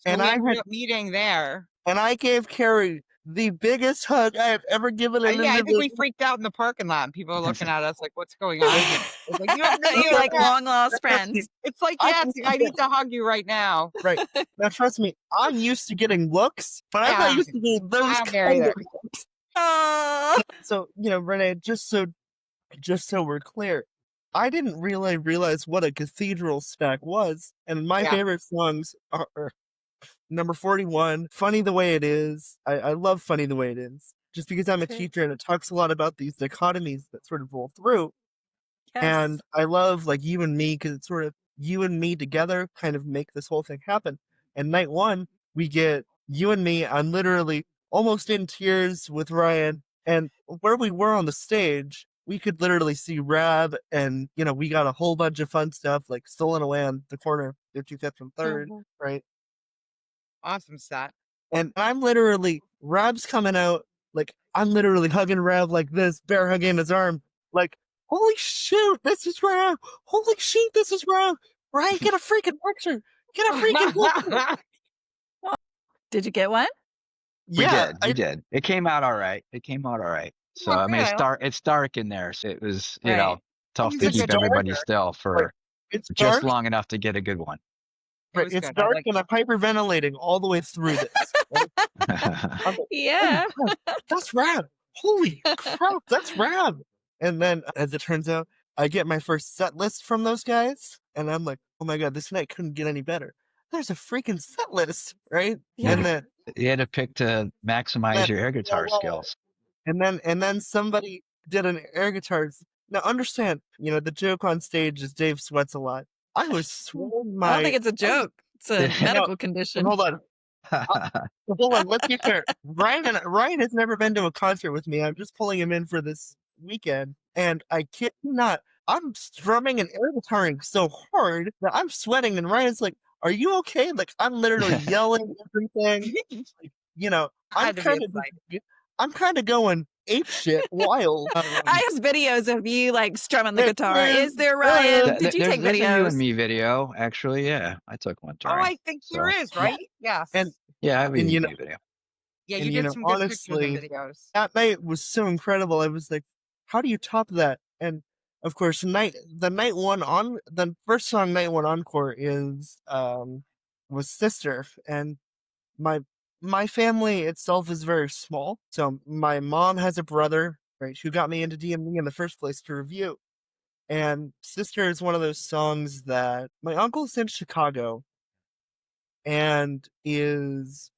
and I had a meeting there. And I gave Carrie the biggest hug I have ever given an individual. I think we freaked out in the parking lot and people are looking at us like, what's going on here? It's like, you're like long lost friends. It's like, yes, I need to hug you right now. Right. Now, trust me, I'm used to getting looks, but I'm not used to getting those kind of looks. So, Renae, just so we're clear, I didn't really realize what a cathedral SPAC was, and my favorite songs are number 41, Funny the Way It Is. I love Funny the Way It Is, just because I'm a teacher and it talks a lot about these dichotomies that sort of roll through. Yes. And I love like You and Me because it's sort of you and me together kind of make this whole thing happen. And night 1, we get You and Me. I'm literally almost in tears with Ryan. And where we were on the stage, we could literally see Rab, and we got a whole bunch of fun stuff like Stolen Away on the corner, 55th and 3rd, right? Awesome set. And I'm literally, Rab's coming out, like, I'm literally hugging Rab like this, bear hugging his arm, like, holy shoot, this is Rab! Holy shit, this is Rab! Ryan, get a freaking picture! Get a freaking picture! Did you get one? We did. It came out all right. So, I mean, it's dark in there, so it was, tough to keep everybody still for just long enough to get a good one. Right, it's dark and I'm hyperventilating all the way through this. Right? Yeah. Oh, that's Rab. Holy crap, that's Rab. And then, as it turns out, I get my first set list from those guys, and I'm like, oh my god, this night couldn't get any better. There's a freaking set list, right? Yeah. And then you had to pick to maximize your air guitar skills. And then somebody did an air guitar. Now understand, the joke on stage is Dave sweats a lot. I was sweating I don't think it's a joke. It's a medical condition. Hold on. Hold on, let's be fair. Ryan has never been to a concert with me. I'm just pulling him in for this weekend. And I kid you not, I'm strumming and air guitaring so hard that I'm sweating. And Ryan's like, are you okay? Like, I'm literally yelling everything. I'm kind of going ape shit wild. I have videos of you like strumming the guitar. Is there, Ryan? Did you take videos? There's a You and Me video, actually. Yeah, I took one. Oh, I think there is, right? Yes. And yeah, I have a You and Me video. Yeah, you did some good honestly, pictures and videos. That night was so incredible. I was like, how do you top that? And of course, the first song night 1 encore was Sister, and my family itself is very small. So my mom has a brother, right, who got me into DMV in the first place to review. And Sister is one of those songs that my uncle's in Chicago and is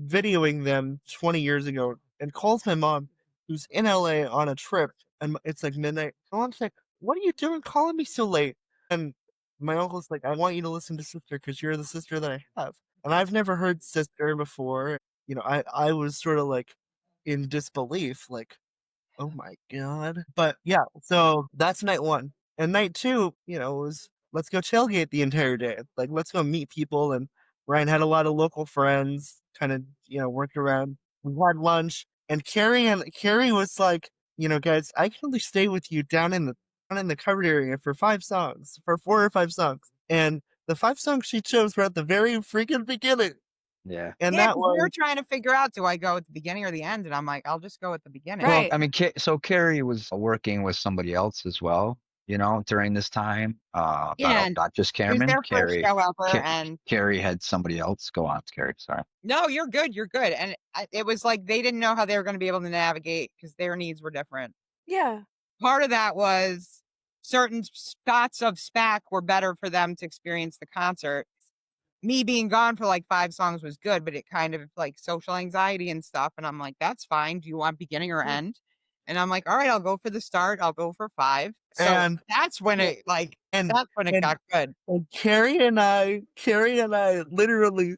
videoing them 20 years ago and calls my mom, who's in LA on a trip, and it's like midnight. My mom's like, what are you doing calling me so late? And my uncle's like, I want you to listen to Sister because you're the sister that I have. And I've never heard Sister before. I was sort of like in disbelief, like, oh my God. But yeah, so that's night one. And night two, was let's go tailgate the entire day. Like, let's go meet people. And Ryan had a lot of local friends, kind of, worked around. We had lunch. And Carrie was like, guys, I can only stay with you down in the covered area for 4 or 5 songs. And the 5 songs she chose were at the very freaking beginning. Yeah. And Yeah, that 'cause we were trying to figure out, do I go at the beginning or the end? And I'm like, I'll just go at the beginning. Well, Right. I mean, so Carrie was working with somebody else as well, during this time. Yeah, Not just it was Cameron. their first show ever, and Carrie had somebody else go on. Carrie, sorry. no, you're good, you're good. And it was like they didn't know how they were going to be able to navigate because their needs were different. Yeah. Part of that was certain spots of SPAC were better for them to experience the concert. Me being gone for like 5 songs was good, but it kind of like social anxiety and stuff. And I'm like, that's fine. Do you want beginning or end? And I'm like, all right, I'll go for the start. I'll go for 5. So And that's when it got good. And Carrie and I literally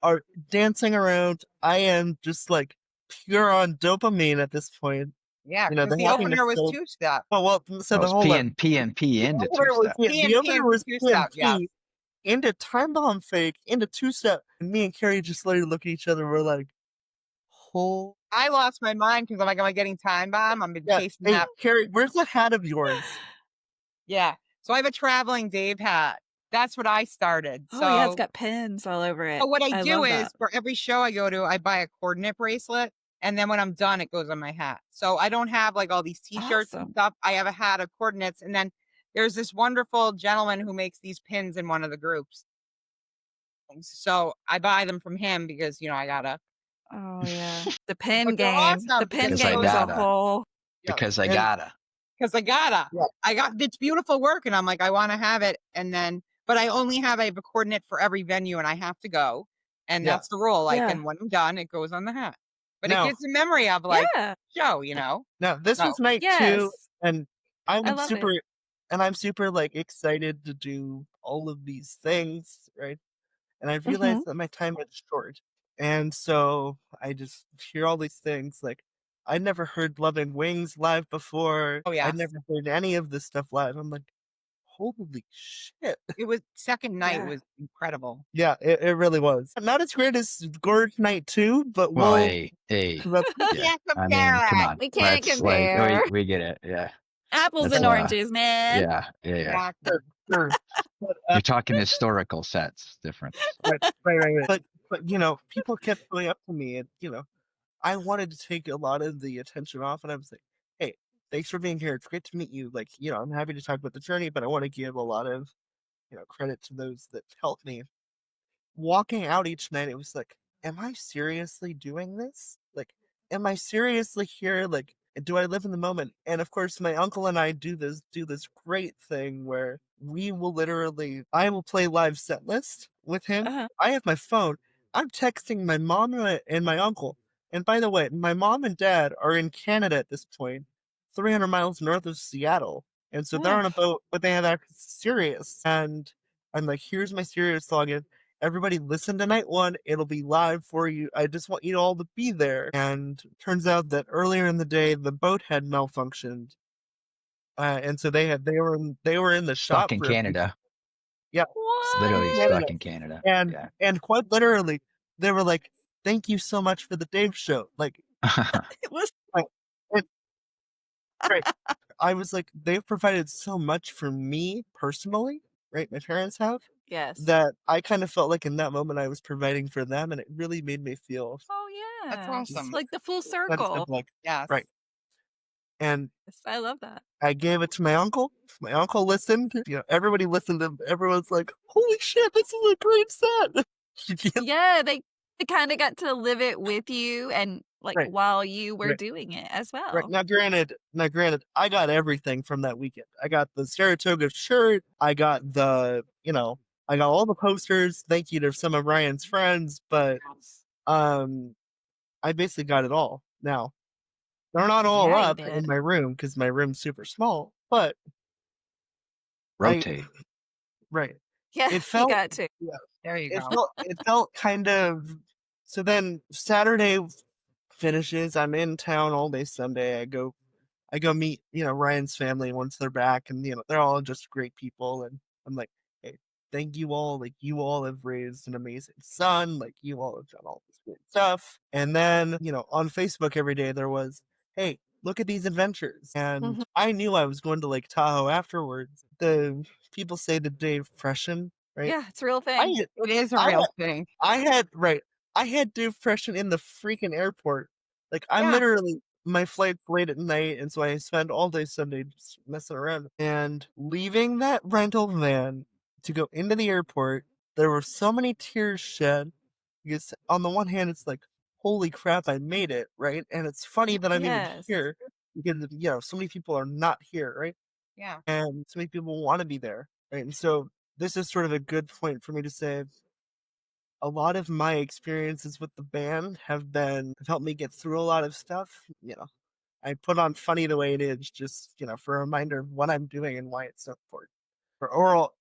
are dancing around. I am just like pure on dopamine at this point. Yeah, because the opener was 2-step. Oh well, so That the was whole PNP into 2-step. the opener was two-step, yeah. into Time Bomb Fake into 2-step, and me and Carrie just literally look at each other. We're like, "Oh!" I lost my mind because I'm like, am I getting Time Bomb? I've been chasing that. Carrie, where's the hat of yours? Yeah, so I have a traveling Dave hat. That's what I started. Oh yeah, it's got pins all over it. So what I do is that. for every show I go to, I buy a coordinate bracelet. And then when I'm done, it goes on my hat. So I don't have like all these t-shirts and stuff. I have a hat of coordinates. And then there's this wonderful gentleman who makes these pins in one of the groups. So I buy them from him because, I gotta. Oh yeah. The pin But they're game. awesome The pin because game I is a gotta. whole. Because I gotta. Because I gotta. Yeah. I got it's beautiful work. And I'm like, I want to have it. And then, but I have a coordinate for every venue and I have to go. And that's the rule. Like, and when I'm done, it goes on the hat. But it gives a memory of like show, No, this was night 2, and I'm super like excited to do all of these things, right? And I realized that my time is short, and so I just hear all these things. Like, I'd never heard Loving Wings live before. Oh yeah, I'd never heard any of this stuff live. I'm like, holy shit. It was second night was incredible. Yeah, it really was. Not as great as Gorge Night 2, but hey. Can't compare. I mean, come on. We can't compare. Like, we get it. Yeah. Apples and oranges, man. Yeah. Sure. You're talking historical sets, difference. Right. But people kept going up to me, and I wanted to take a lot of the attention off, and I was like, hey, thanks for being here. It's great to meet you. Like, I'm happy to talk about the journey, but I want to give a lot of, credit to those that helped me. Walking out each night, it was like, am I seriously doing this? Like, am I seriously here? Like, do I live in the moment? And of course, my uncle and I do this great thing where I will play live set list with him. I have my phone. I'm texting my mom and my uncle. And by the way, my mom and dad are in Canada at this point, 300 miles north of Seattle. And so they're on a boat, but they have access to Sirius. And I'm like, here's my Sirius login. Everybody listen to night 1. It'll be live for you. I just want you all to be there. And turns out that earlier in the day, the boat had malfunctioned. And so they were in the shop stuck in Canada. Yeah. It's literally stuck in Canada. And quite literally, they were like, thank you so much for the Dave show. Like, it was right. I was like, they've provided so much for me personally, right? My parents have. Yes. That I kind of felt like in that moment I was providing for them, and it really made me feel. Oh yeah, that's awesome. It's like the full circle. Like, yes. Right. And I love that. I gave it to my uncle. My uncle listened. Everybody listened. Everyone's like, "Holy shit, this is a great set!" Yeah, they kind of got to live it with you, and while you were doing it as well. Right. Now, granted, I got everything from that weekend. I got the Saratoga shirt. I got I got all the posters. Thank you to some of Ryan's friends, but I basically got it all. Now, they're not all up in my room because my room's super small, but rotate. Right. Yeah, it felt, you got to. Yeah, there you go. It felt kind of So then Saturday finishes. I'm in town all day Sunday. I go meet, Ryan's family once they're back, and they're all just great people. And I'm like, hey, thank you all. Like, you all have raised an amazing son. Like, you all have done all this great stuff. And then, on Facebook every day there was, hey, look at these adventures. And I knew I was going to Lake Tahoe afterwards. The people say the day of depression, right? Yeah, it's a real thing. It is a real thing. I had depression in the freaking airport. Like, I'm literally, my flight's late at night, and so I spend all day Sunday just messing around. And leaving that rental van to go into the airport, there were so many tears shed. Because on the one hand, it's like, holy crap, I made it, right? And it's funny that I'm even here, because, so many people are not here, right? Yeah. And so many people want to be there, right? And so this is sort of a good point for me to say, a lot of my experiences with the band have helped me get through a lot of stuff. I put on Funny the Way It Is just, for a reminder of what I'm doing and why it's so important. Or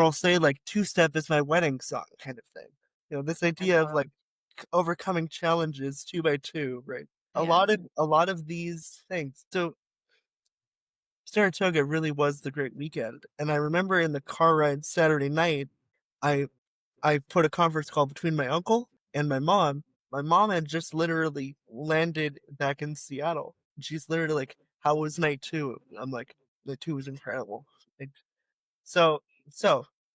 I'll say, like, Two Step is my wedding song kind of thing. This idea of, like, overcoming challenges 2 by 2, right? A lot of these things. So Saratoga really was the great weekend. And I remember in the car ride Saturday night, I put a conference call between my uncle and my mom. My mom had just literally landed back in Seattle. She's literally like, how was night 2? I'm like, night 2 was incredible. So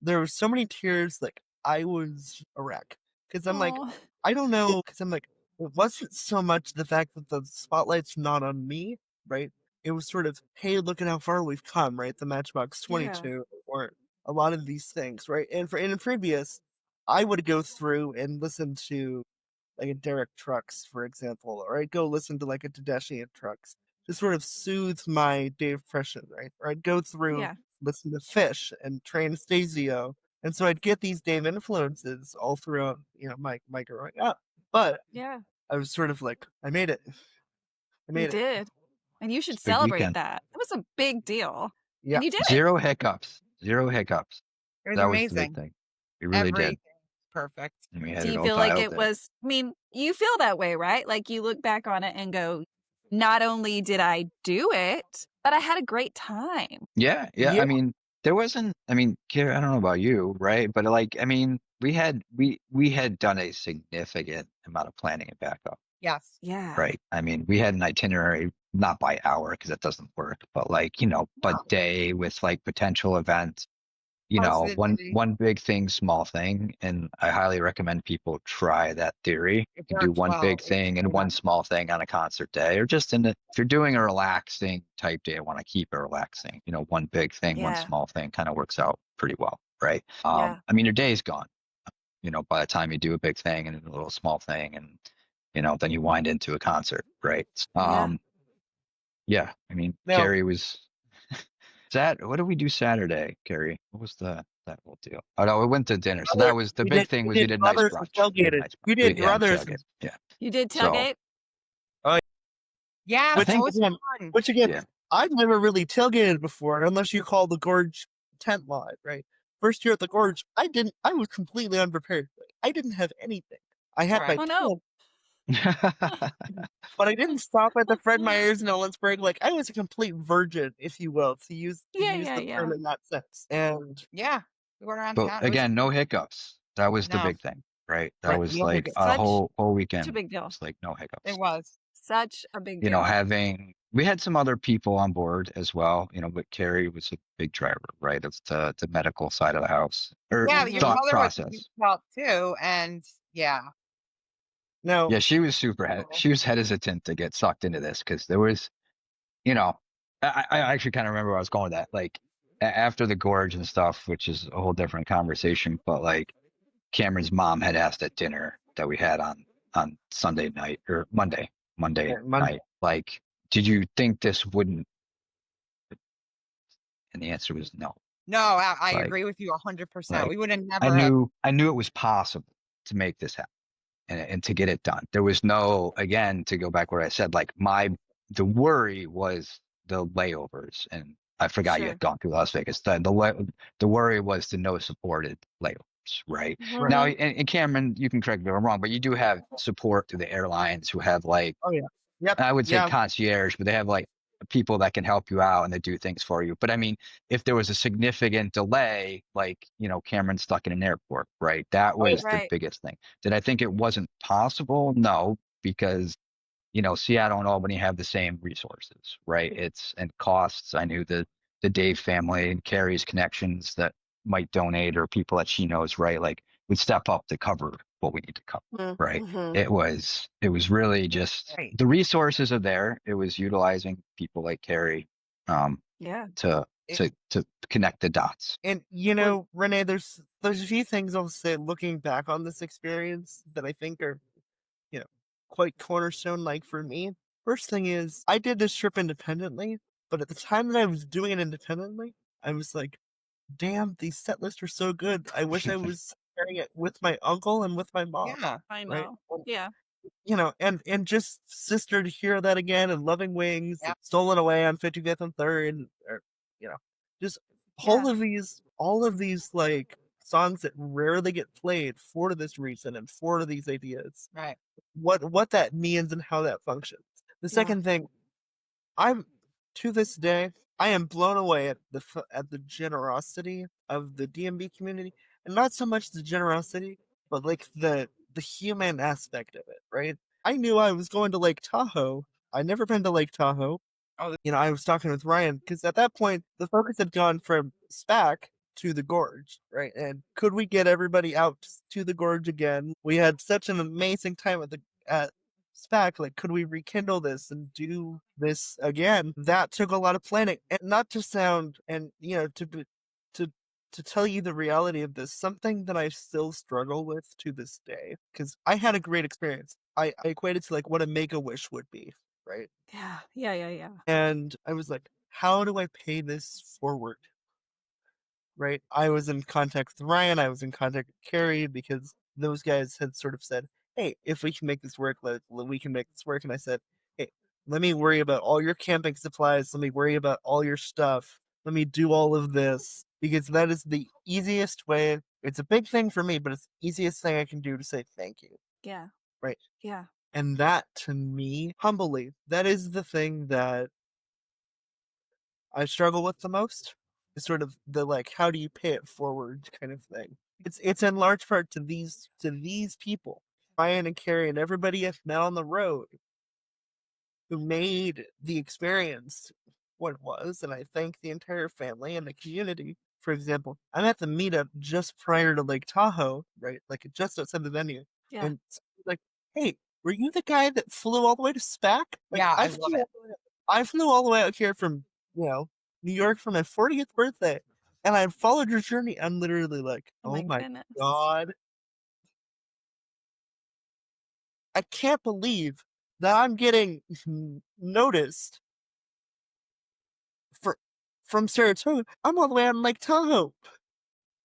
there were so many tears, like, I was a wreck. Because I'm like, I don't know, because I'm like, it wasn't so much the fact that the spotlight's not on me, right? It was sort of, hey, look at how far we've come, right? The Matchbox 22, or a lot of these things, right? And in previous, I would go through and listen to, like, a Derek Trucks, for example, or I'd go listen to, like, a Tedeschi and Trucks to sort of soothe my depression, right? Or I'd go through, listen to Fish and Trey Anastasio. And so I'd get these Dave influences all throughout, my growing up. But I was sort of like, I made it. You did. And you should celebrate that. It was a big deal. Yeah. And you did Zero hiccups. Zero hiccups. It was that amazing. was the big thing. It really did. Perfect. And we had Do it you all feel like dialed it in. was, I mean, you feel that way, right? Like, you look back on it and go, not only did I do it, but I had a great time. Yeah. I mean, there wasn't, Carrie, I don't know about you, right? But, like, I mean, we had done a significant amount of planning and backup. Yes. Yeah. Right. I mean, we had an itinerary, not by hour, because that doesn't work, but, like, but day with, like, potential events. One big thing, small thing, and I highly recommend people try that theory. You can do one big thing and one small thing on a concert day, or just if you're doing a relaxing type day, I want to keep it relaxing. One big thing, one small thing kind of works out pretty well, right? I mean, your day's gone, by the time you do a big thing and a little small thing, and then you wind into a concert, right? Yeah. I mean, Carrie was. What did we do Saturday, Carrie? What was that whole deal? Oh no, we went to dinner. So that was the big thing. We did nice brunch. You did brothers. Yeah. You did tailgate. Yeah, which again, I've never really tailgated before, unless you call the Gorge tent live, right? First year at the Gorge, I was completely unprepared. I didn't have anything. I had my tent. But I didn't stop at the Fred Meyers in Ellensburg. Like, I was a complete virgin, if you will, to use the term in that sense. And we went around but town. Again, no hiccups. That was the big thing, right? That was like a whole weekend. Such a big deal. It's like no hiccups. It was such a big deal. We had some other people on board as well, but Carrie was a big driver, right? Of the medical side of the house. Or your thought mother process. was too, and No. Yeah, she was she was hesitant to get sucked into this, because there was, I actually kind of remember where I was going with that. Like, after the Gorge and stuff, which is a whole different conversation, but, like, Cameron's mom had asked at dinner that we had on Sunday night, or Monday night, like, did you think this wouldn't? And the answer was no. No, I agree with you 100%. We would have never. I knew it was possible to make this happen. And to get it done. There was no, again, to go back where I said, like, the worry was the layovers, and I forgot you had gone through Las Vegas. The worry was the no supported layover, right? Mhm. Now, and Cameron, you can correct me if I'm wrong, but you do have support through the airlines who have like, Oh yeah. Yep. I would say Yeah. concierge, but they have like people that can help you out and they do things for you. But I mean, if there was a significant delay, like, Cameron stuck in an airport, right? That Oh yeah. was the Right. biggest thing. Did I think it wasn't possible? No, because Seattle and Albany have the same resources, right? And costs. I knew the Dave family and Carrie's connections that might donate, or people that she knows, right? Like, would step up to cover what we need to cover, right? Mm-hmm. It was really just Right. the resources are there. It was utilizing people like Carrie Yeah. to connect the dots. And Renae, there's a few things I'll say looking back on this experience that I think are, quite cornerstone like for me. First thing is, I did this trip independently, but at the time that I was doing it independently, I was like, damn, these set lists are so good. I wish I was sharing it with my uncle and with my mom. Yeah. I Right? know. Yeah. And just Sister to hear that again, and Loving Wings, Yep. Stolen Away on 55th and 3rd, or just all of these like songs that rarely get played for this reason and for these ideas. Right. What that means and how that functions. The second thing, I'm to this day, I am blown away at the generosity of the DMB community, and not so much the generosity, but like the human aspect of it, right? I knew I was going to Lake Tahoe. I'd never been to Lake Tahoe. Oh, I was talking with Ryan because at that point the focus had gone from SPAC to the gorge, right? And could we get everybody out to the gorge again? We had such an amazing time at SPAC. Like, could we rekindle this and do this again? That took a lot of planning, and not to sound and to tell you the reality of this, something that I still struggle with to this day, because I had a great experience. I equated to like what a Make-A-Wish would be, right? Yeah. And I was like, how do I pay this forward? Right? I was in contact with Ryan, I was in contact with Carrie, because those guys had sort of said, hey, if we can make this work, we can make this work. And I said, hey, let me worry about all your camping supplies. Let me worry about all your stuff. Let me do all of this, because that is the easiest way. It's a big thing for me, but it's the easiest thing I can do to say thank you. Yeah. Right. Yeah. And that, to me, humbly, that is the thing that I struggle with the most. Is sort of the like, how do you pay it forward kind of thing. It's in large part to these people, Ryan and Carrie and everybody I've met on the road, who made the experience what it was, and I thank the entire family and the community. For example, I'm at the meetup just prior to Lake Tahoe, right? Like just outside the venue. Yeah. And it's like, hey, were you the guy that flew all the way to SPAC? Like, Yeah, I love it. I flew all the way out here from, New York for my 40th birthday, and I followed your journey. I'm literally like, Oh my goodness. God. I can't believe that I'm getting noticed from Saratoga. I'm all the way out in Lake Tahoe.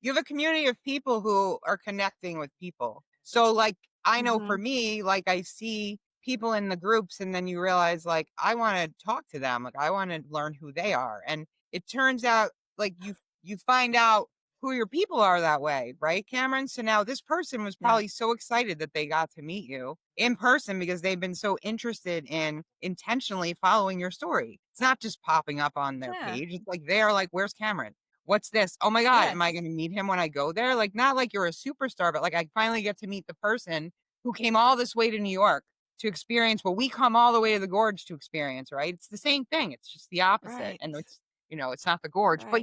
You have a community of people who are connecting with people. So like, I know for me, like I see people in the groups and then you realize like, I want to talk to them. Like I want to learn who they are. And it turns out like you find out who your people are that way, right, Cameron? So now this person was probably so excited that they got to meet you in person because they've been so interested in intentionally following your story. It's not just popping up on their page. It's like, they're like, where's Cameron? What's this? Oh my God, am I going to meet him when I go there? Like, not like you're a superstar, but like I finally get to meet the person who came all this way to New York to experience what we come all the way to the gorge to experience, right? It's the same thing. It's just the opposite. Right. And it's, it's not the gorge, but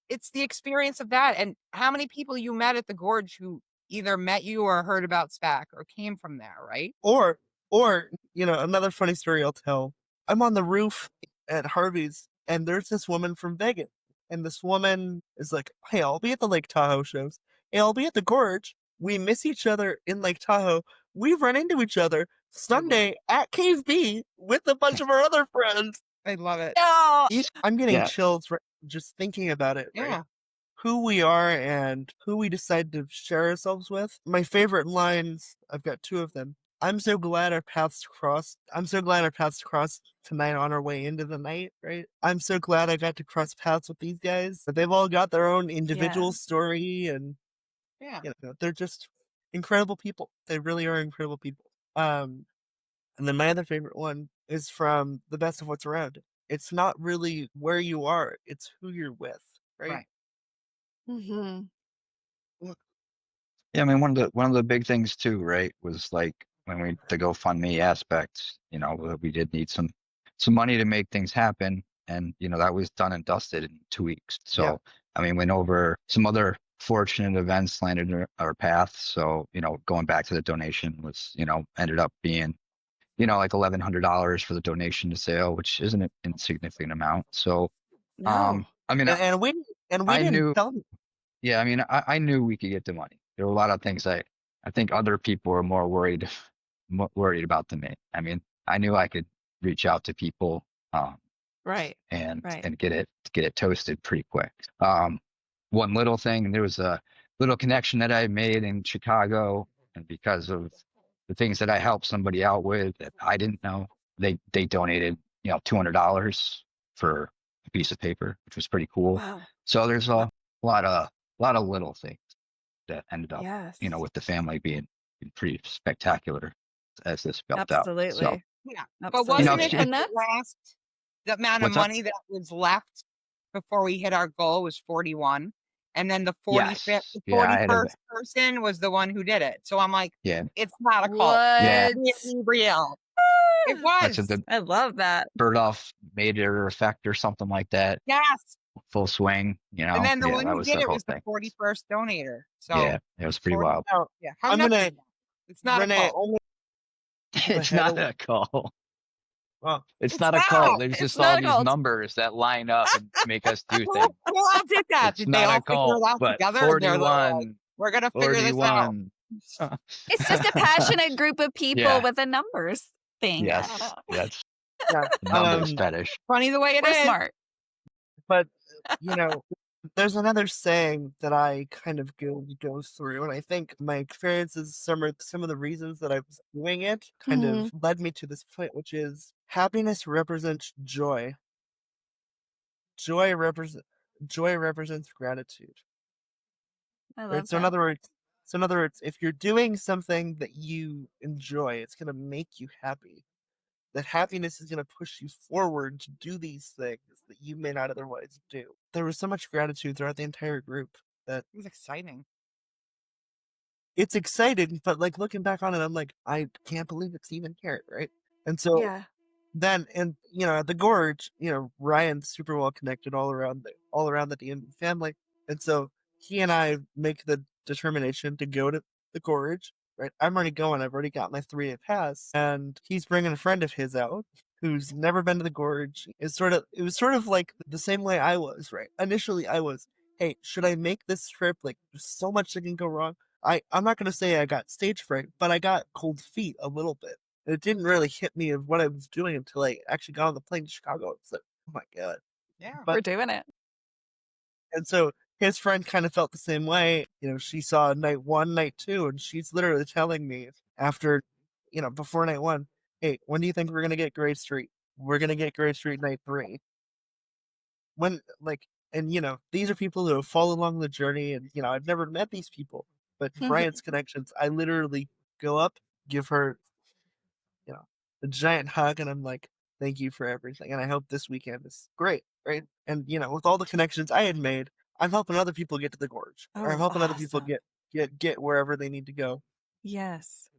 it's the experience of that. And how many people you met at the gorge who either met you or heard about SPAC or came from there, right? Or, another funny story I'll tell. I'm on the roof at Harvey's, and there's this woman from Vegas. And this woman is like, hey, I'll be at the Lake Tahoe shows. Hey, I'll be at the gorge. We miss each other in Lake Tahoe. We run into each other Sunday at Cave B with a bunch of our other friends. I love it. Oh, I'm getting chills just thinking about it. Yeah. Right? Who we are and who we decide to share ourselves with. My favorite lines, I've got two of them. I'm so glad our paths crossed. I'm so glad our paths crossed tonight on our way into the night, right? I'm so glad I got to cross paths with these guys. But they've all got their own individual story, and Yeah. They're just incredible people. They really are incredible people. And then my other favorite one is from The Best of What's Around. It's not really where you are, it's who you're with, right? Mm-hmm. Yeah, I mean, one of the big things too, right, was like when the GoFundMe aspect, we did need some money to make things happen, and that was done and dusted in 2 weeks. Yeah. So, I mean, went over some other fortunate events landed in our path. So, going back to the donation was, ended up being, like $1,100 for the donation to sale, which isn't an insignificant amount. So, No. I mean, And we I didn't knew. tell them. Yeah, I mean, I knew we could get the money. There were a lot of things I think other people were more worried about than me. I mean, I knew I could reach out to people, Right. and Right. get it toasted pretty quick. One little thing, there was a little connection that I made in Chicago, and because of the things that I helped somebody out with that I didn't know, they donated $200 for a piece of paper, which was pretty cool. Wow. So there's a lot of little things that ended up, Yes. with the family being pretty spectacular as this built out. So Absolutely. Yeah. But Absolutely. wasn't it And the that's last, the amount of What's up? money that was left before we hit our goal was 41. And then the 45th, yes, the yeah, I had a 41st person was the one who did it. So I'm like, yeah, it's not a cult. what? yeah. It's really real. It That's was. the I love that. Berdoff Mater effect or something like that. Yes. Full swing, And then the yeah, one that who was did the it whole was the thing. 41st donator. So Yeah, it was pretty 40 wild. Now, yeah. How I'm nuts gonna is that? It's not Renae, a cult. only the It's head not of a cult. well, It's It's not a not. cult. There's It's just not all a these cult. numbers that line up and make us do Who things. all did that? It's Did they not all a figure cult, it out but together? Or they're like, 41, we're going to figure this out. 41. It's just a passionate group of people Yeah. with a numbers thing. I don't Yes, know. that's yeah. the numbers fetish. Funny the way it We're is. smart. But there's another saying that I kind of go through, and I think my experiences, some of the reasons that I was doing it, kind of led me to this point, which is happiness represents joy. Joy represents gratitude. I Right? love So in that. other words, if you're doing something that you enjoy, it's gonna make you happy. That happiness is going to push you forward to do these things that you may not otherwise do. There was so much gratitude throughout the entire group that It was exciting. it's exciting, but like looking back on it, I'm like, I can't believe it's even here, right? And so Yeah. then, and at the gorge, Ryan's super well connected all around the DMV family, and so he and I make the determination to go to the gorge. Right, I'm already going. I've already got my 3-day pass, and he's bringing a friend of his out who's never been to the gorge. It was sort of like the same way I was. Right, initially I was, hey, should I make this trip? Like, there's so much that can go wrong. I'm not gonna say I got stage fright, but I got cold feet a little bit. It didn't really hit me of what I was doing until I actually got on the plane to Chicago. It's like, oh my god. Yeah. We're doing it. And so his friend kind of felt the same way. She saw night 1, night 2, and she's literally telling me after, before night 1, hey, when do you think we're going to get Gray Street? We're going to get Gray Street night 3. When, and these are people who have followed along the journey, and, I've never met these people, but Brian's connections, I literally go up, give her, a giant hug, and I'm like, thank you for everything. And I hope this weekend is great, right? And, with all the connections I had made, I'm helping other people get to the gorge. Or I'm helping other people get wherever they need to go. Yes.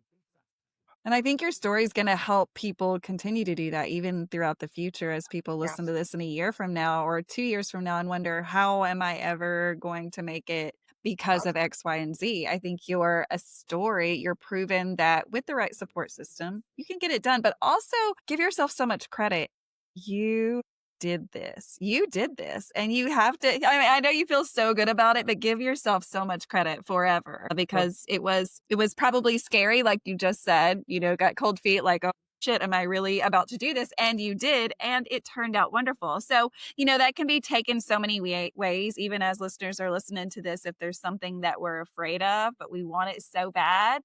And I think your story is going to help people continue to do that even throughout the future as people listen to this in a year from now or 2 years from now and wonder, how am I ever going to make it because of X, Y, and Z? I think you're a story. You're proven that with the right support system, you can get it done, but also give yourself so much credit. You did this. You did this. And you have to, I know you feel so good about it, but give yourself so much credit forever because it was probably scary. Like you just said, got cold feet, like, oh shit, am I really about to do this? And you did. And it turned out wonderful. So, that can be taken so many ways, even as listeners are listening to this. If there's something that we're afraid of, but we want it so bad,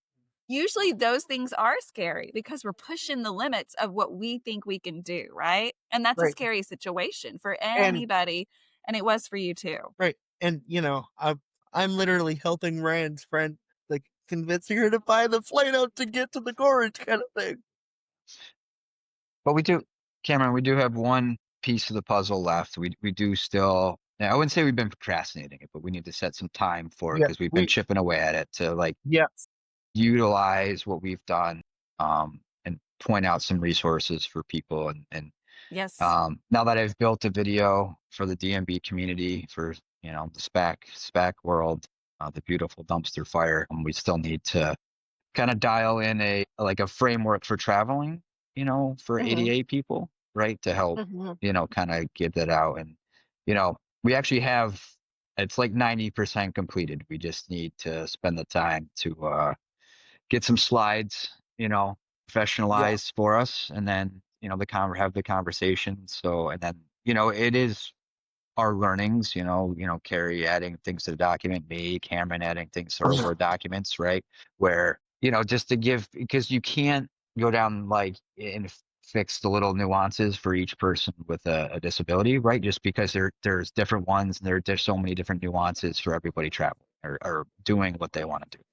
usually those things are scary because we're pushing the limits of what we think we can do, right? And that's a scary situation for anybody. And it was for you too. Right. And, I'm literally helping Ryan's friend, like convincing her to buy the flight out to get to the gorge kind of thing. But we do, Cameron, we do have one piece of the puzzle left. We do still, I wouldn't say we've been procrastinating it, but we need to set some time for it because we've been chipping away at it to like utilize what we've done and point out some resources for people. And Yes. now that I've built a video for the DMB community for, the SPAC world, the beautiful dumpster fire, we still need to kind of dial in a framework for traveling, for ADA people, right? To help, kind of get that out. And, we actually have, it's like 90% completed. We just need to spend the time to get some slides, professionalized for us. And then, have the conversation. So, and then, it is our learnings, Carrie adding things to the document, me, Cameron adding things to our documents, right? Where, just to give, because you can't go down and fix the little nuances for each person with a disability, right? Just because there's different ones and there's so many different nuances for everybody traveling or doing what they want to do.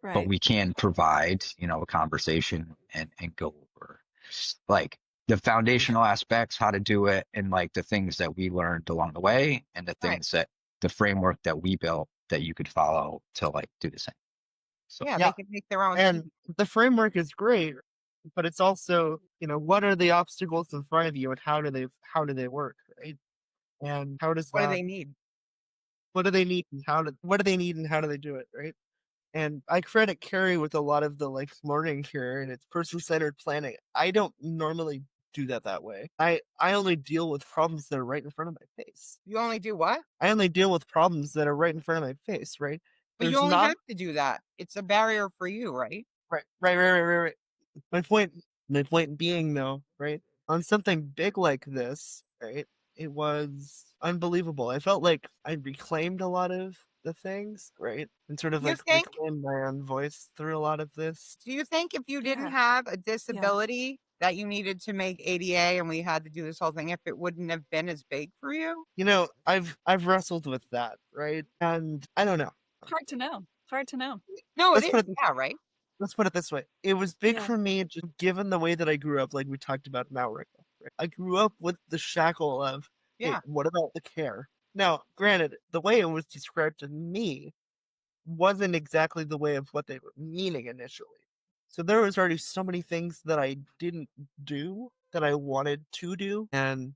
But we can provide, a conversation and go over the foundational aspects, how to do it, and the things that we learned along the way, and the things that the framework that we built that you could follow to do the same. So they can make their own. And the framework is great, but it's also, what are the obstacles in front of you and how do they work, right? And how does what do they need? What do they need and how do they do it, right? And I credit Carrie with a lot of the learning here, and it's person-centered planning. I don't normally do that way. I only deal with problems that are right in front of my face. You only do what? I only deal with problems that are right in front of my face, right? But you only have to do that. It's a barrier for you, right? Right. My point being, though, right, on something big like this, right, it was unbelievable. I felt like I reclaimed a lot of the things, right, and sort of reclaimed my own voice through a lot of this. Do you think if you didn't have a disability that you needed to make ADA and we had to do this whole thing, if it wouldn't have been as big for you? I've wrestled with that, right, and I don't know. Hard to know. No, it is. Yeah, right. Let's put it this way. It was big for me, just given the way that I grew up, like we talked about an hour ago. Right? I grew up with the shackle of, hey, what about the care? Now, granted, the way it was described to me wasn't exactly the way of what they were meaning initially. So there was already so many things that I didn't do that I wanted to do, and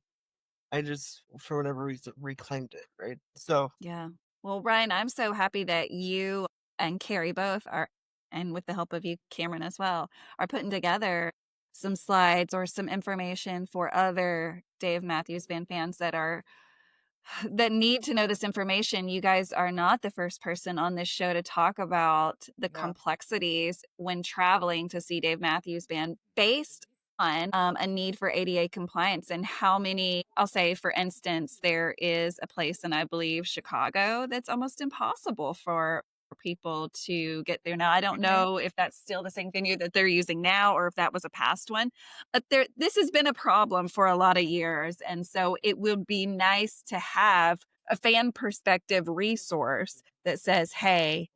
I just, for whatever reason, reclaimed it, right? So yeah. Well, Ryan, I'm so happy that you and Carrie both are, and with the help of you, Cameron, as well, are putting together some slides or some information for other Dave Matthews Band fans that need to know this information. You guys are not the first person on this show to talk about the complexities when traveling to see Dave Matthews Band based on a need for ADA compliance and how many, I'll say, for instance, there is a place in, I believe, Chicago that's almost impossible for people to get there. Now, I don't know if that's still the same venue that they're using now or if that was a past one, but this has been a problem for a lot of years. And so it would be nice to have a fan perspective resource that says, hey,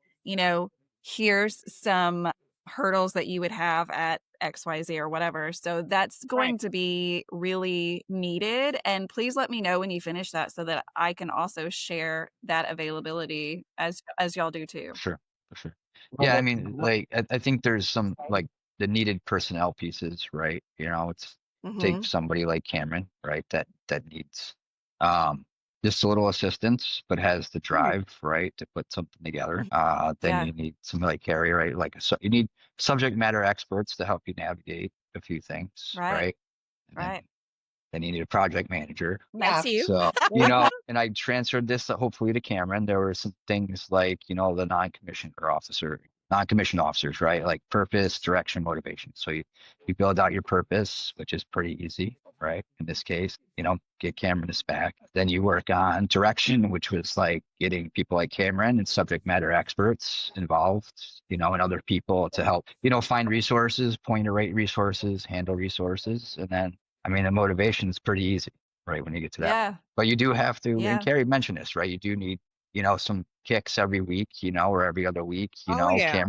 here's some hurdles that you would have at XYZ or whatever. So that's going to be really needed. And please let me know when you finish that so that I can also share that availability as y'all do too. For sure. Yeah, I mean, I think there's some the needed personnel pieces, right? It's take somebody like Cameron, right? That needs just a little assistance, but has the drive, right, to put something together. Then you need somebody like Carrie, right? So you need subject matter experts to help you navigate a few things, right? Then you need a project manager. That's you. So, and I transferred this hopefully to Cameron. There were some things like, the non-commissioned officers, right? Like purpose, direction, motivation. So you build out your purpose, which is pretty easy, right? In this case, get Cameron to SPAC. Then you work on direction, which was getting people like Cameron and subject matter experts involved, and other people to help, find resources, point to rate resources, handle resources. And then, the motivation is pretty easy, right? When you get to that, but you do have to, and Carrie mentioned this, right? You do need some kicks every week, or every other week. Oh yeah.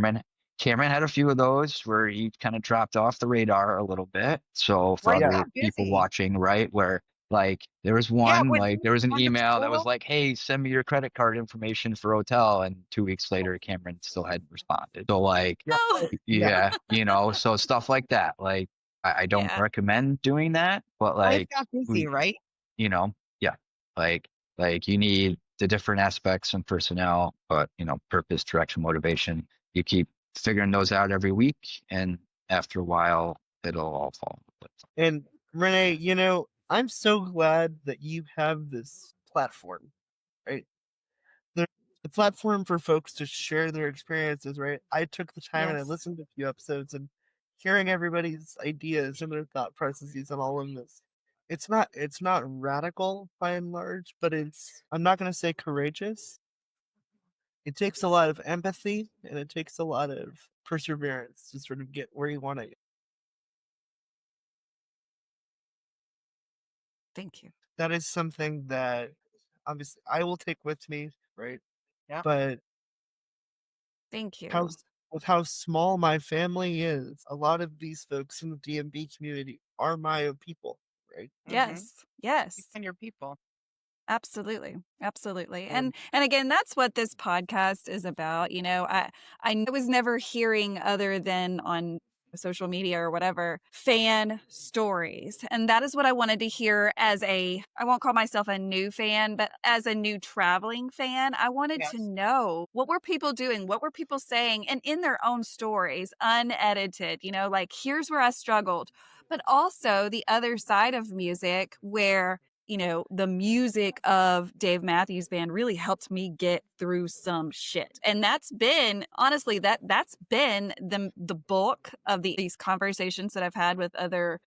Cameron had a few of those where he kind of dropped off the radar a little bit. So for Well, he other got people busy. watching, right, where like there was Yeah, one, when like he there was an went to email that was school. like, hey, send me your credit card information for hotel. And 2 weeks later, Cameron still hadn't responded. So like, Yeah. Oh, Yeah. yeah, so stuff like that. Like I don't yeah. recommend doing that, but Life like got busy, we, right? yeah, like you need the different aspects and personnel, but purpose, direction, motivation. You keep figuring those out every week, and after a while, it'll all fall into place. And Renae, I'm so glad that you have this platform, right? The platform for folks to share their experiences, right? I took the time and I Yes. listened to a few episodes and hearing everybody's ideas and their thought processes on all of this. It's not radical by and large, but I'm not gonna say courageous. It takes a lot of empathy and it takes a lot of perseverance to sort of get where you want to get. Thank you. That is something that obviously I will take with me, right? Yeah. But Thank you. with how small my family is, a lot of these folks in the DMB community are my own people, right? Yes. Yes. And your people. Absolutely. Absolutely. And And again, that's what this podcast is about. I was never hearing other than on social media or whatever fan stories. And that is what I wanted to hear as I won't call myself a new fan, but as a new traveling fan, I wanted to Yes. know what were people doing? What were people saying? And in their own stories, unedited, like here's where I struggled, but also the other side of music where the music of Dave Matthews Band really helped me get through some shit. And that's been, honestly, that's been the bulk of these conversations that I've had with other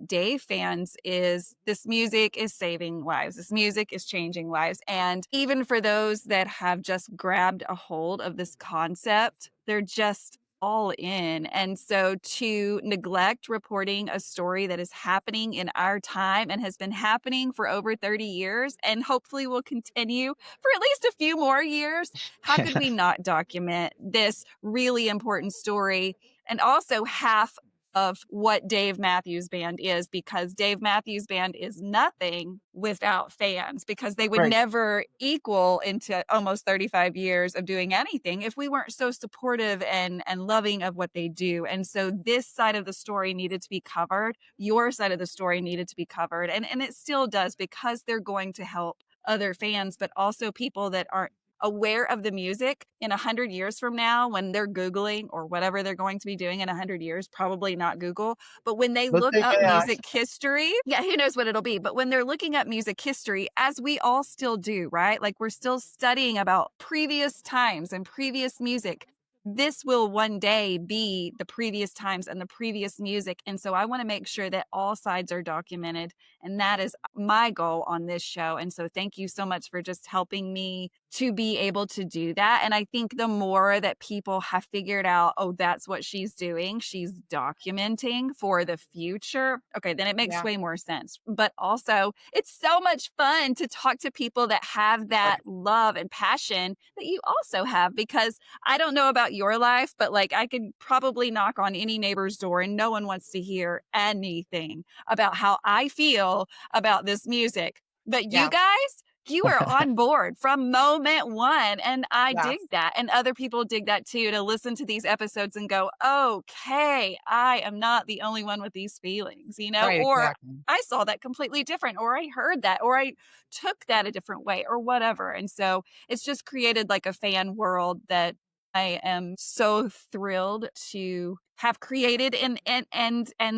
Dave fans is this music is saving lives. This music is changing lives. And even for those that have just grabbed a hold of this concept, they're just all in. And so to neglect reporting a story that is happening in our time and has been happening for over 30 years and hopefully will continue for at least a few more years, how could we not document this really important story? And also half of what Dave Matthews Band is, because Dave Matthews Band is nothing without fans, because they would right. never equal into almost 35 years of doing anything if we weren't so supportive and loving of what they do. And so this side of the story needed to be covered. Your side of the story needed to be covered. And it still does, because they're going to help other fans, but also people that aren't aware of the music in 100 years from now when they're Googling or whatever they're going to be doing in 100 years, probably not Google, but when they Let's look take up AI. music history, yeah, who knows what it'll be. But when they're looking up music history, as we all still do, right? Like we're still studying about previous times and previous music. This will one day be the previous times and the previous music. And so I want to make sure that all sides are documented. And that is my goal on this show. And so thank you so much for just helping me to be able to do that. And I think the more that people have figured out, oh, that's what she's doing, she's documenting for the future. Okay, then it makes way more sense. But also, it's so much fun to talk to people that have that love and passion that you also have, because I don't know about your life, but like I could probably knock on any neighbor's door and no one wants to hear anything about how I feel about this music. But you guys, you are on board from moment one. And I dig that. And other people dig that too, to listen to these episodes and go, okay, I am not the only one with these feelings, Right, or exactly. I saw that completely different, or I heard that, or I took that a different way, or whatever. And so it's just created like a fan world that I am so thrilled to have created. And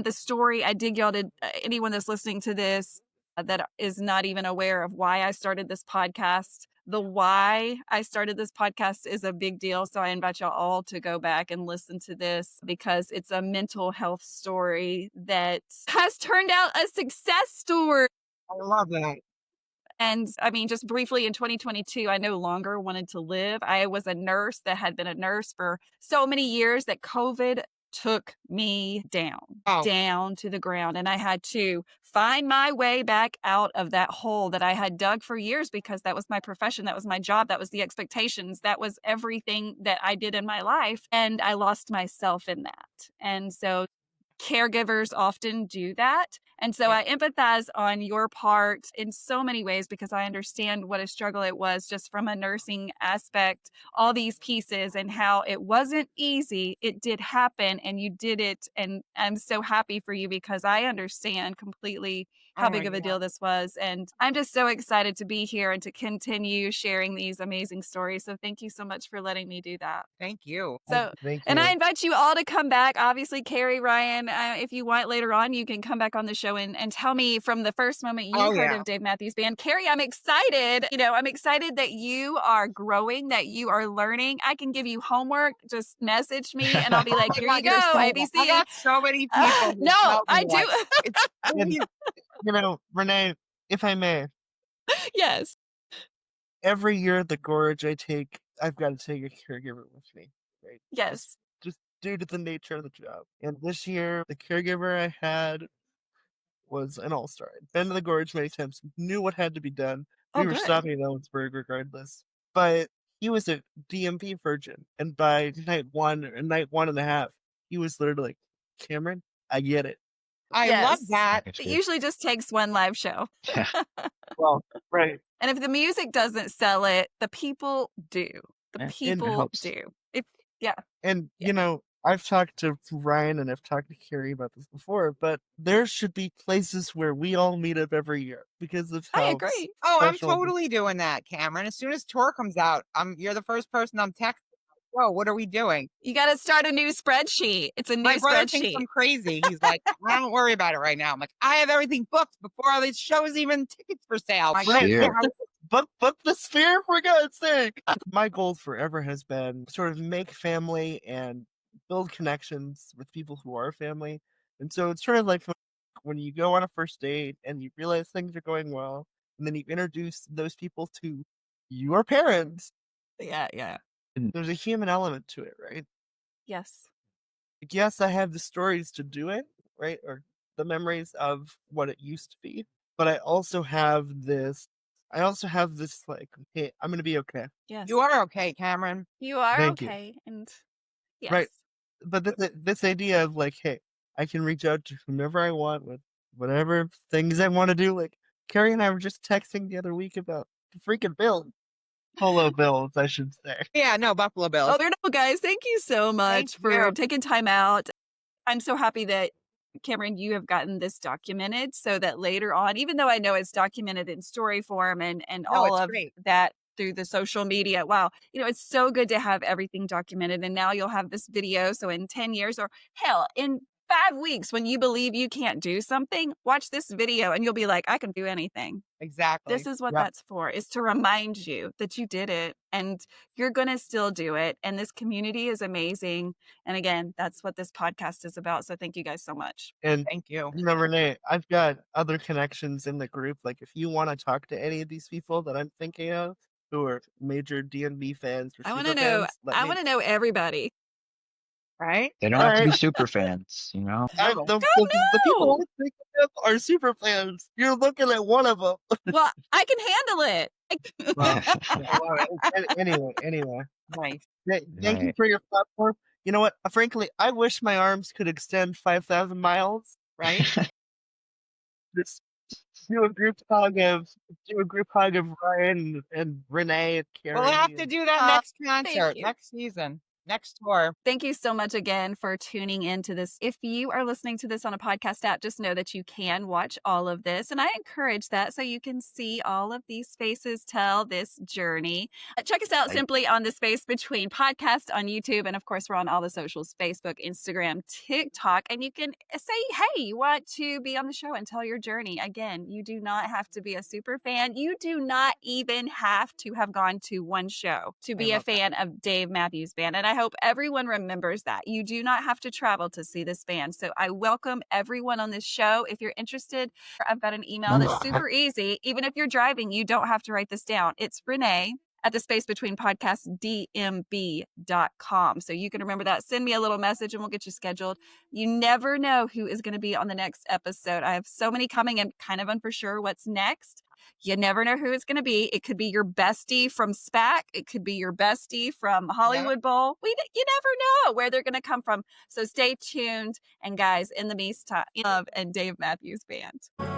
the story, I dig y'all to anyone that's listening to this that is not even aware of why I started this podcast. The why I started this podcast is a big deal. So I invite y'all all to go back and listen to this, because it's a mental health story that has turned out a success story. I love that. And I mean, just briefly, in 2022, I no longer wanted to live. I was a nurse that had been a nurse for so many years that COVID took me down to the ground. And I had to find my way back out of that hole that I had dug for years, because that was my profession. That was my job. That was the expectations. That was everything that I did in my life. And I lost myself in that. And so caregivers often do that. And so I empathize on your part in so many ways, because I understand what a struggle it was just from a nursing aspect, all these pieces, and how it wasn't easy. It did happen and you did it. And I'm so happy for you, because I understand completely how big of a deal this was. And I'm just so excited to be here and to continue sharing these amazing stories. So thank you so much for letting me do that. Thank you. So, Thank you. and I invite you all to come back. Obviously, Carrie, Ryan, if you want later on, you can come back on the show and tell me from the first moment you heard of Dave Matthews Band. Carrie, I'm excited. I'm excited that you are growing, that you are learning. I can give you homework. Just message me and I'll be like, here you go, ABC. I got so many people. No, I do. It's, Renae, if I may. Yes. Every year at the Gorge, I've got to take a caregiver with me. Right? Yes. Just due to the nature of the job. And this year, the caregiver I had was an all-star. I'd been to the Gorge many times, knew what had to be done. We were stopping in Ellensburg regardless. But he was a DMV virgin. And by night one and a half, he was literally like, Cameron, I get it. I love that. It usually just takes one live show. Well, right. And if the music doesn't sell it, the people do. The people do. And, I've talked to Ryan and I've talked to Carrie about this before, but there should be places where we all meet up every year because of how I agree. Oh, I'm totally doing that, Cameron. As soon as tour comes out, you're the first person I'm texting. Whoa, what are we doing? You got to start a new spreadsheet. It's a new My brother spreadsheet. thinks I'm crazy. He's like, I don't worry about it right now. I'm like, I have everything booked before all these shows, even tickets for sale. Book the Sphere, for God's sake. My goal forever has been sort of make family and build connections with people who are family. And so it's sort of like when you go on a first date and you realize things are going well, and then you introduce those people to your parents. Yeah. There's a human element to it, right? Yes. Yes, I have the stories to do it, right? Or the memories of what it used to be. But I also have this like, hey, I'm going to be okay. Yes. You are okay, Cameron. You are Thank okay. You. And yes. Right. But this idea of like, hey, I can reach out to whomever I want with whatever things I want to do. Like Carrie and I were just texting the other week about the freaking Bills. Polo Bills, I should say. Yeah, no, Buffalo Bills. Oh, no, guys, thank you so much for taking time out. I'm so happy that, Cameron, you have gotten this documented so that later on, even though I know it's documented in story form and all of that through the social media, wow, it's so good to have everything documented. And now you'll have this video. So in 10 years or hell, in 5 weeks, when you believe you can't do something, watch this video and you'll be like, I can do anything. Exactly. This is what that's for, is to remind you that you did it and you're going to still do it. And this community is amazing. And again, that's what this podcast is about. So thank you guys so much. And thank you. Renae, I've got other connections in the group. Like if you want to talk to any of these people that I'm thinking of who are major DNB fans, or I want to know. I want to know everybody. Right? They don't have to be super fans, The people I'm thinking of are super fans. You're looking at one of them. Well, I can handle it. Anyway. Nice. Thank you for your platform. You know what? Frankly, I wish my arms could extend 5,000 miles, right? Just do a group hug of Ryan and Renae and Carrie. We'll have to do that next concert, next season. Next tour. Thank you so much again for tuning into this. If you are listening to this on a podcast app, just know that you can watch all of this. And I encourage that so you can see all of these faces tell this journey. Check us out simply on the Space Between podcast on YouTube. And of course, we're on all the socials, Facebook, Instagram, TikTok. And you can say, hey, you want to be on the show and tell your journey. Again, you do not have to be a super fan. You do not even have to have gone to one show to be a fan of Dave Matthews Band. And I hope everyone remembers that. You do not have to travel to see this band. So I welcome everyone on this show. If you're interested, I've got an email that's super easy. Even if you're driving, you don't have to write this down. It's Renae at the Space Between Podcast, dmb.com. So you can remember that. Send me a little message and we'll get you scheduled. You never know who is going to be on the next episode. I have so many coming and kind of unsure what's next. You never know who it's going to be. It could be your bestie from SPAC. It could be your bestie from Hollywood Bowl. You never know where they're going to come from. So stay tuned. And guys, in the meantime, Love and Dave Matthews Band.